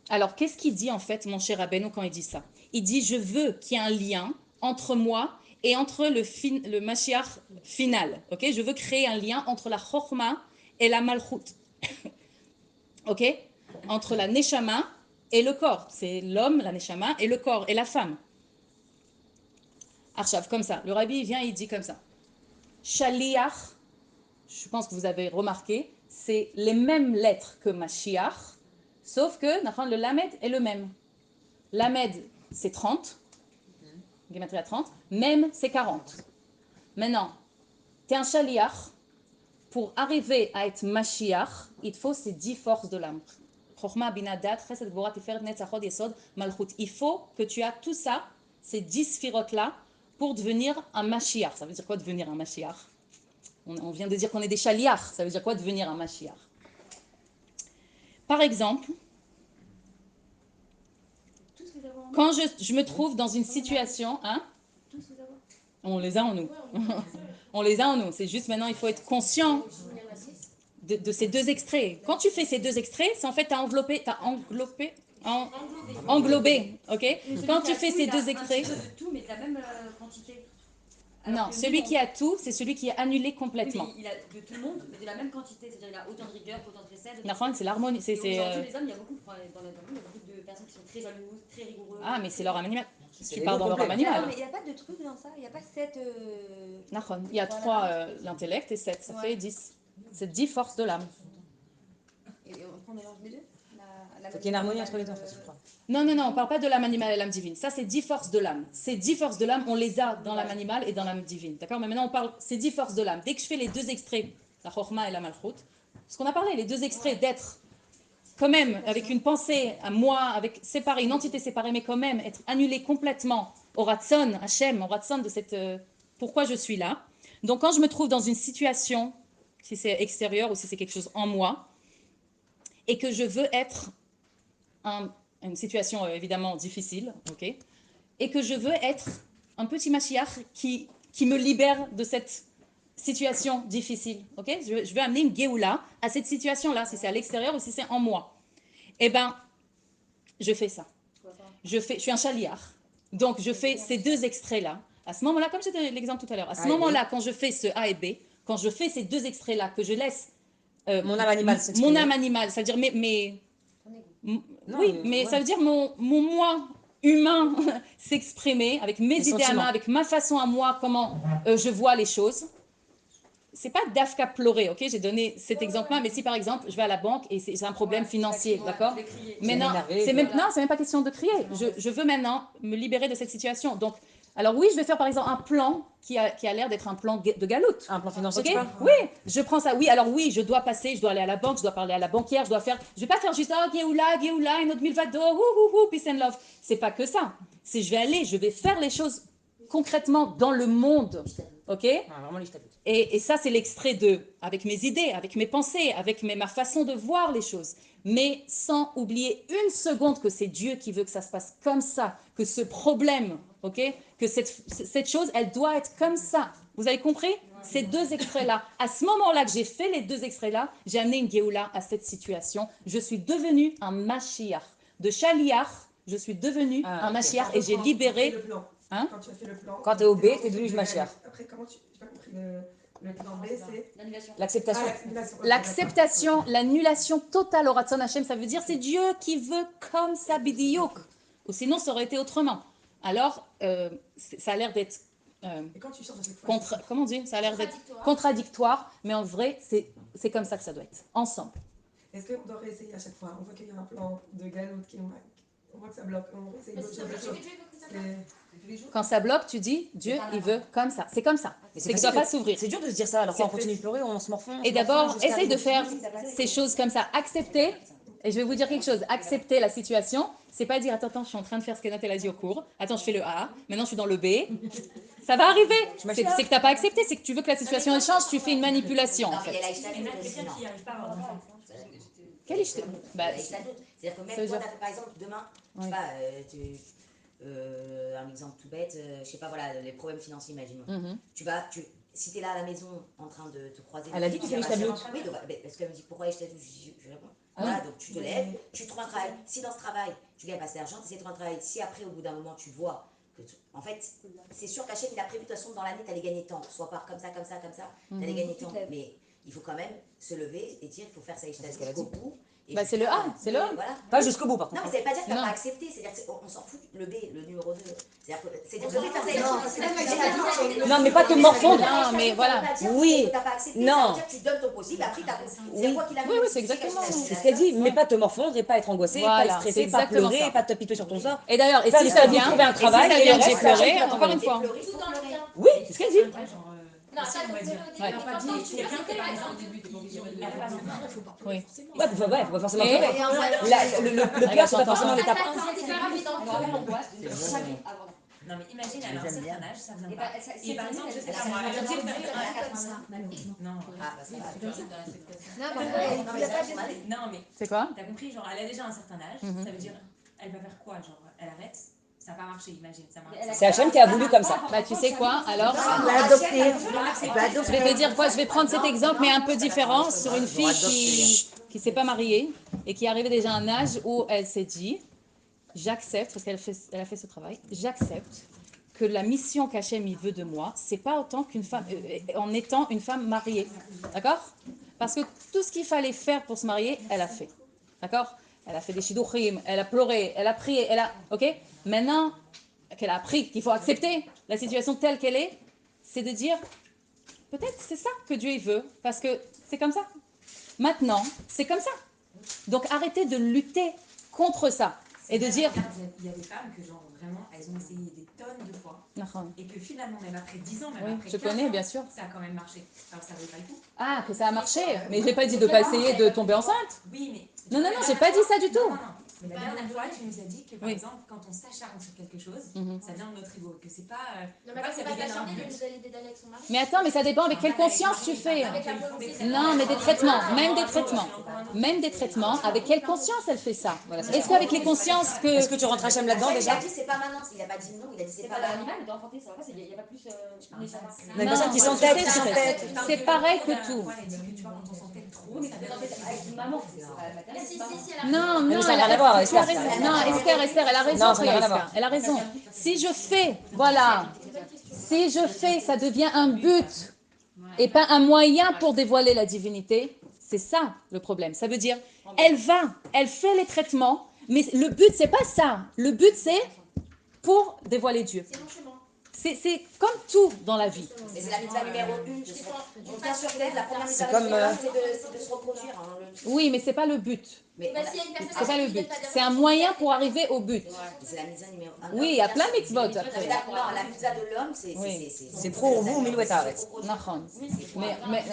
alors, qu'est-ce qu'il dit en fait, mon cher Rabbeinu, quand il dit ça? Il dit, je veux qu'il y ait un lien entre moi et entre le Mashiach final. Okay? Je veux créer un lien entre la Chochma et la Malchut. Ok? Entre la Neshama et le corps. C'est l'homme, la Neshama, et le corps, et la femme. Arshav, comme ça. Le rabbi vient, il dit comme ça. Shaliach, je pense que vous avez remarqué, c'est les mêmes lettres que Mashiach, sauf que le Lamed est le même. Lamed, c'est 30. Gematria 30. Même, c'est 40. Maintenant, tu es un Shaliach. Pour arriver à être Mashiach, il te faut ces 10 forces de l'âme. Chochma, Bina, Dat, Chesed, Gvura, Tiferet, Netzach, Od, Yesod, Malchut. Il faut que tu aies tout ça, ces 10 sphirotes-là, pour devenir un Mashiach. Ça veut dire quoi devenir un Mashiach? On vient de dire qu'on est des Shaliach. Ça veut dire quoi devenir un Mashiach? Par exemple, quand je me trouve dans une situation... Hein? On les a en nous. On les a en nous. C'est juste maintenant, il faut être conscient de ces deux extraits. Quand tu fais ces deux extraits, c'est en fait, tu as englobé. Ok? Quand tu fais ces deux extraits... de tout, mais de la même quantité. Non, celui qui a tout, c'est celui qui est annulé complètement. Oui, il a de tout le monde, mais de la même quantité. C'est-à-dire qu'il a autant de rigueur, autant de recette. C'est l'harmonie. Aujourd'hui, les hommes, il y a beaucoup, dans le monde, il y a beaucoup de personnes qui sont très jalouses, très rigoureuses. Ah, mais c'est leur âme animale. Qui les part dans leur âme Non, animale. mais il n'y a pas de truc dans ça. Il n'y a pas 7. Il y a 3 l'intellect et 7. Ça fait 10. C'est 10 forces de l'âme. Et on mélange les deux. Il faut qu'il y ait une harmonie entre les deux, en fait, je crois. Non, on ne parle pas de l'âme animale et l'âme divine. Ça, c'est 10 forces de l'âme. Ces 10 forces de l'âme, on les a dans l'âme animale et dans l'âme divine. D'accord? Mais maintenant, on parle ces 10 forces de l'âme. Dès que je fais les deux extraits, la Chochma et la Malchut, ce qu'on a parlé, les deux extraits d'être quand même avec une pensée à moi, avec séparée, une entité séparée, mais quand même être annulé complètement au Ratson, Hachem, au Ratson de cette... pourquoi je suis là. Donc quand je me trouve dans une situation, si c'est extérieur ou si c'est quelque chose en moi, et que je veux être une situation évidemment difficile, ok, et que je veux être un petit Mashiach qui me libère de cette situation difficile, ok, je veux amener une Géoula à cette situation-là, si c'est à l'extérieur ou si c'est en moi. Eh bien, je fais ça. Je suis un chaliar. Donc, je fais ces deux extraits-là. À ce moment-là, comme j'ai l'exemple tout à l'heure, à ce moment-là, quand je fais ce A et B, quand je fais ces deux extraits-là, que je laisse mon âme animale s'exprimer. Mon âme animale, ça veut dire ça veut dire mon moi humain s'exprimer avec mes idées à moi, avec ma façon à moi, comment je vois les choses. C'est pas d'afka pleurer, ok? J'ai donné cet exemple-là, mais si par exemple je vais à la banque et j'ai un problème financier, d'accord? Maintenant, c'est même pas question de crier. Je veux maintenant me libérer de cette situation. Donc, alors oui, je vais faire par exemple un plan qui a l'air d'être un plan de galoute. Un plan financier, okay? Oui, je prends ça. Oui, alors oui, je dois aller à la banque, je dois parler à la banquière, je vais pas faire juste Géoula, une autre milvado, peace and love. C'est pas que ça. Je vais faire les choses concrètement dans le monde. Ok? Et ça, c'est l'extrait avec mes idées, avec mes pensées, avec ma façon de voir les choses. Mais sans oublier une seconde que c'est Dieu qui veut que ça se passe comme ça, que ce problème, ok? Que cette chose, elle doit être comme ça. Vous avez compris? Ces deux extraits-là. À ce moment-là que j'ai fait les deux extraits-là, j'ai amené une Géoula à cette situation. Je suis devenue un Mashiach. De Chaliach, je suis devenue un Mashiach et j'ai libéré... Hein? Quand tu as fait le plan. Quand tu es au B, tu es devenu Mashiach. Après, comment tu n'as pas compris le plan B, c'est l'acceptation. L'acceptation, l'annulation totale au Ratson Hashem, ça veut dire c'est Dieu qui veut comme ça, bidiyok. Ou sinon, ça aurait été autrement. Alors, ça a l'air d'être comment on dit? Ça a l'air d'être contradictoire, mais en vrai, c'est comme ça que ça doit être, ensemble. Est-ce qu'on doit réessayer à chaque fois? On voit qu'il y a un plan de galoute on voit que ça bloque. On essaye d'autres choses. Quand ça bloque, tu dis Dieu, il veut comme ça. C'est comme ça. C'est que ça va pas s'ouvrir. C'est dur de se dire ça. Alors qu'on continue de pleurer, on se morfond. Et d'abord, essaye de faire ces choses comme ça. Accepter. Et je vais vous dire quelque chose. Accepter la situation, c'est pas dire attends, je suis en train de faire ce qu'Enat a dit au cours. Attends, je fais le A. Maintenant, je suis dans le B. Ça va arriver. C'est que t'as pas accepté. C'est que tu veux que la situation elle change. Tu fais une manipulation en fait. Quel est c'est-à-dire que même toi, par exemple, demain, je sais pas, un exemple tout bête, je sais pas, voilà, les problèmes financiers, imaginons. Si tu es là à la maison en train de te croiser... Elle a dit que tu fais l'ishtablout. Oui, parce qu'elle me dit pourquoi l'ishtablout, je réponds. Voilà, donc tu te lèves, tu trouves un travail. Si dans ce travail, tu gagnes pas assez d'argent, tu essaies de trouver un travail. Si après, au bout d'un moment, tu vois que... En fait, c'est sûr qu'Hachem, il a prévu de toute façon dans l'année, tu allais gagner tant. Soit par comme ça, tu allais gagner tant. Mais il faut quand même se lever et dire qu'il faut faire ça jusqu'au bout. Bah c'est le A, c'est le A. Voilà. Pas jusqu'au bout, par contre. Non, mais ça veut pas dire que tu n'as pas accepté, c'est-à-dire qu'on s'en fout, le B, le numéro 2. C'est-à-dire que c'est de faire ça. Non, mais pas te morfondre. Non, mais voilà. Oui. Non. Tu donnes ton possible, après c'est quoi qu'il a Oui, c'est exactement. C'est ce qu'elle dit, mais pas te morfondre et pas être angoissé, pas être stressé, pas pleurer, pas te tapitoyer sur ton sort. Et d'ailleurs, et si ça vient, trouver un travail, et j'ai pleuré, encore une fois. Oui, c'est ce qu'elle dit. Non, ça, on va dire. Elle n'a pas dit quelqu'un qui, par exemple, Oui. Ouais, faut pas forcément pleurer. Le cœur, c'est pas forcément l'étape 1. Non, mais imagine, elle a un certain âge, ça vient pas. Et par exemple, je sais pas moi, elle a dit de faire un 4 ça. Non, non, mais. C'est quoi? T'as compris, genre, elle a déjà un certain âge, ça veut dire, elle va faire quoi? Genre, elle arrête? Ça n'a pas marché, imagine. C'est Hachem qui a voulu comme ça. Bah, tu sais quoi, alors Je vais te dire quoi, je vais prendre cet exemple, mais un peu différent, sur une fille qui ne s'est pas mariée et qui est arrivée déjà à un âge où elle s'est dit, j'accepte, parce qu'elle a fait ce travail, j'accepte que la mission qu'Hachem il veut de moi, c'est pas autant qu'une femme, en étant une femme mariée. D'accord? Parce que tout ce qu'il fallait faire pour se marier, elle a fait. D'accord? Elle a fait des shidduchim, elle a pleuré, elle a prié, ok? Maintenant qu'elle a appris qu'il faut accepter la situation telle qu'elle est, c'est de dire, peut-être c'est ça que Dieu il veut, parce que c'est comme ça. Maintenant, c'est comme ça. Donc arrêtez de lutter contre ça et de dire... Il y a des femmes que genre vraiment, elles ont essayé des tonnes de fois et que finalement, même après 10 ans, même après 15 ans, bien sûr. Ça a quand même marché. Alors ça ne vaut pas le coup. Ah, que ça a marché. Mais je n'ai pas dit de ne pas essayer de tomber enceinte. Oui, mais... Non, j'ai pas dit ça du tout. Mais la dernière fois, tu nous as dit que, par Oui. exemple, quand on s'acharne sur quelque chose, Mhm. ça vient de notre ego, que c'est pas... Non, mais c'est pas s'acharner, mais nous a l'idée d'aller avec son mari. Mais attends, mais ça dépend avec quelle conscience tu fais. Avec la volonté. Non, mais des traitements, même des traitements. Même des traitements, avec quelle conscience elle fait ça? Voilà, c'est Est-ce qu'avec les consciences que... Est-ce que tu rentres Hachem là-dedans Il déjà? a dit c'est pas maintenant, il a pas dit non, il a dit c'est C'est pas pas maintenant. l'animal, mais dans l'enfanté, ça va pas, il n'y a pas plus. Mais une personne qui s'entête, qui s'entête. C'est pareil que tout. Tu vois, quand on s'entête trop, Oui, mais ça fait avec une maman, c'est pas la maternelle. Si, elle a Non, Mais non, ça n'a rien à voir, tu as Esther. raison. Non, Esther, elle a raison. Non, ça n'a rien à Esther, voir. elle a raison. Si je fais, voilà, si je fais, ça devient un but et pas un moyen pour dévoiler la divinité. C'est ça le problème. Ça veut dire, elle fait les traitements, mais le but c'est pas ça. Le but c'est pour dévoiler Dieu. C'est mon chemin. C'est comme tout dans la vie. Mais c'est la mitzvah numéro 1. On vient sur terre, la première mitzvah comme, c'est de se reproduire. Hein, Oui, mais c'est pas le but. Mais Bah, s'il y a une personne C'est pas qui le vient but. pas dire C'est un moyen pour arriver au but. c'est la mitzvah numéro 1. Oui, il y a plein de mitzvot Non, après. la mitzvah de l'homme, Oui. C'est pro au bout, milouet arrête. Nachon.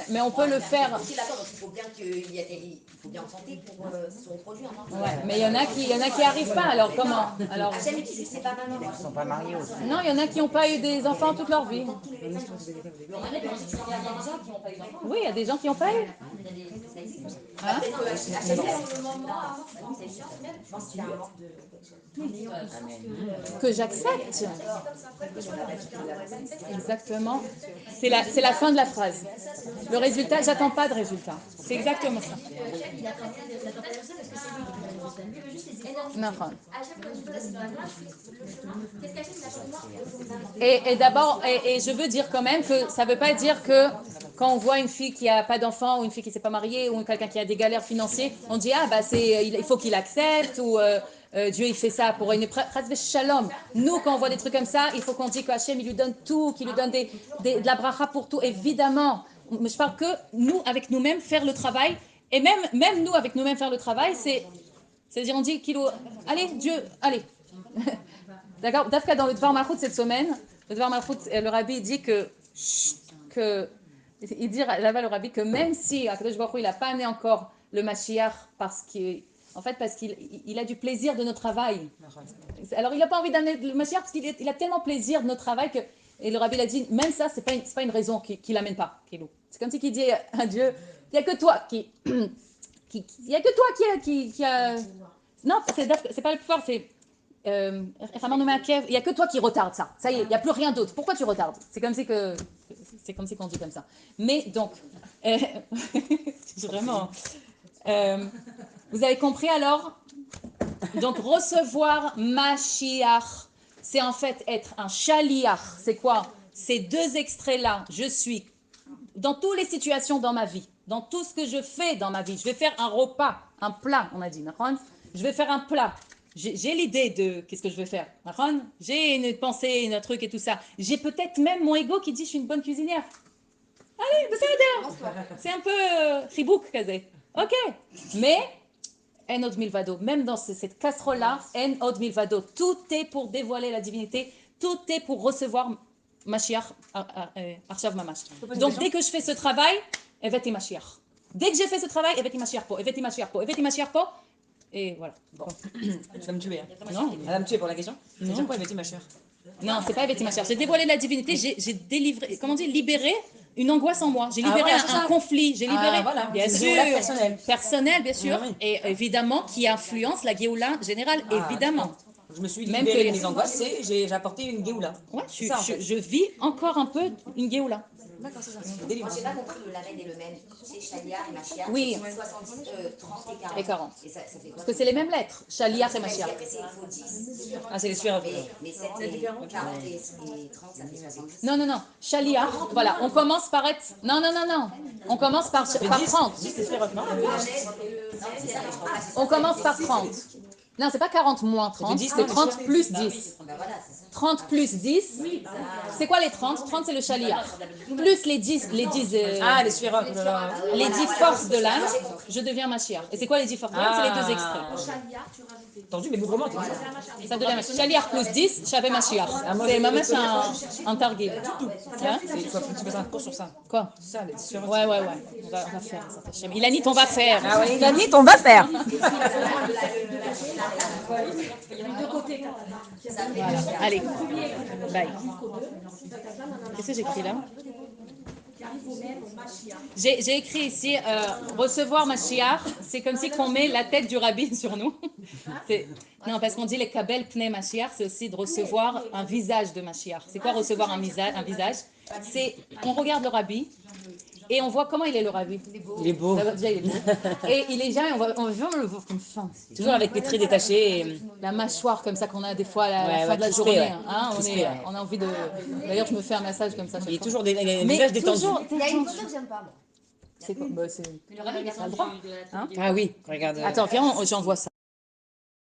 Mais on peut le faire. Ok, d'accord, donc il faut bien il faut bien en santé pour se reproduire. Non, Ouais, mais il y en a qui arrivent pas. Alors comment? Alors Hachem il dit juste c'est pas maintenant. Ils sont pas mariés aussi. non, il y en a qui n'ont pas eu des enfants toute leur vie. Oui, il y a des gens qui n'ont pas eu. Hein? Que j'accepte. Exactement. C'est la fin de la phrase. Le résultat, j'attends pas de résultat. C'est exactement ça. Non, enfin. Et d'abord, et je veux dire quand même que ça ne veut pas dire que quand on voit une fille qui n'a pas d'enfant ou une fille qui ne s'est pas mariée ou quelqu'un qui a des galères financières, on dit ah bah il faut qu'il accepte ou Dieu il fait ça pour une shalom. Nous quand on voit des trucs comme ça, il faut qu'on dise qu'Hachem il lui donne tout, qu'il lui donne de la bracha pour tout. Évidemment, mais je parle que nous avec nous-mêmes faire le travail et même nous avec nous-mêmes faire le travail, c'est-à-dire on dit allez Dieu, allez. D'accord. Dafka dans le Dvar Malchut cette semaine, le Dvar Malchut, le Rabbi dit il dit là-bas le Rabbi que même si Akadosh Baruch Hu, il n'a pas amené encore le Mashiach parce qu'il a du plaisir de notre travail. Alors il n'a pas envie d'amener le Mashiach parce qu'il a tellement plaisir de notre travail que et le Rabbi l'a dit même ça c'est pas une raison qu'il l'amène pas. C'est comme si il dit à Dieu il y a que toi qui a non c'est pas le pouvoir c'est il n'y a que toi qui retarde ça. Ça y est, il n'y a plus rien d'autre. Pourquoi tu retardes? C'est comme si qu'on dit comme ça. Mais donc, vraiment, vous avez compris alors? Donc, recevoir Mashiach, c'est en fait être un shaliach. C'est quoi? Ces deux extraits-là, je suis dans toutes les situations dans ma vie, dans tout ce que je fais dans ma vie. Je vais faire un repas, un plat, on a dit. Je vais faire un plat. J'ai l'idée de qu'est-ce que je vais faire. J'ai une pensée, un truc et tout ça. J'ai peut-être même mon ego qui dit je suis une bonne cuisinière. Allez, c'est un peu ribouk, kazé. Ok. Mais, en od milvado, même dans cette casserole-là, en od milvado, tout est pour dévoiler la divinité, tout est pour recevoir Mashiach, Arshav Mamash. Donc, dès que je fais ce travail, Eveti Mashiach. Dès que j'ai fait ce travail, Eveti Mashiach po, Eveti Mashiach po, Eveti Mashiach po. Et voilà. Bon. Tu vas me tuer. Hein. Non. Elle va me tuer pour la question. C'est dire quoi, Eveti, ma chère? Non, c'est pas Eveti ma chère. J'ai dévoilé la divinité, j'ai délivré, comment dire, libéré une angoisse en moi. J'ai libéré un conflit. J'ai libéré, bien sûr, personnel, bien sûr, et évidemment qui influence la Géoula générale, évidemment. Je me suis libéré de mes angoisses et j'ai apporté une Géoula. Ouais, je vis encore un peu une Géoula. D'accord, c'est ça. Moi, j'ai pas compris le Lamed et le Mem. C'est Shaliach et Mashiach. Oui. 70, 30 et 40. Et ça fait quoi? Parce que c'est les mêmes lettres. Shaliach et Mashiach. Après, c'est il faut 10. Ah, c'est les sphères. Mais 7 et 40 et 30, ça fait 70. Non. Shaliach, voilà. On commence par être. Non. On commence par 30. On commence par 30. Non, c'est pas 40 moins 30, c'est 30 plus 10. 30 plus 10. C'est quoi les 30? 30 c'est le chaliar. Plus les 10, les 10 Ah, les sphérot, les 10 forces de l'âme, je deviens Mashiach. Et c'est quoi les 10 forces de l'âme? C'est les deux extraits. Entendu, mais bougrement, t'es Ça devient Mashiach. Chaliar plus 10, j'avais Mashiach. C'est même un target. Hein? Tu fais un cours sur ça. Quoi? Ça, les sphérot. Ouais. On va faire ça. Il a dit on va faire. Ah ouais, il a dit on va faire. Voilà. Allez. Bye. Qu'est-ce que j'écris là? J'ai écrit ici recevoir Mashiach, c'est comme si qu'on met la tête du rabbi sur nous. Non, parce qu'on dit les kabel pnei Mashiach, c'est aussi de recevoir un visage de Mashiach. C'est quoi recevoir un visage? C'est on regarde le rabbi et on voit comment il est le rabbi. Il est beau. Déjà, il est beau. Et il est jamais, on va le voir comme ça. Toujours avec les traits détachés. Et... La mâchoire comme ça qu'on a des fois à la fin de la crispé, journée. ouais. Hein, Crispé, ouais. on a envie de... D'ailleurs, je me fais un massage comme ça. Il est toujours un visage détendu. Il y a une photo que j'aime pas, moi. C'est quoi? Mais le rabbi, il est le droit. de la Hein? Ah oui, regarde. Attends, viens, j'envoie ça.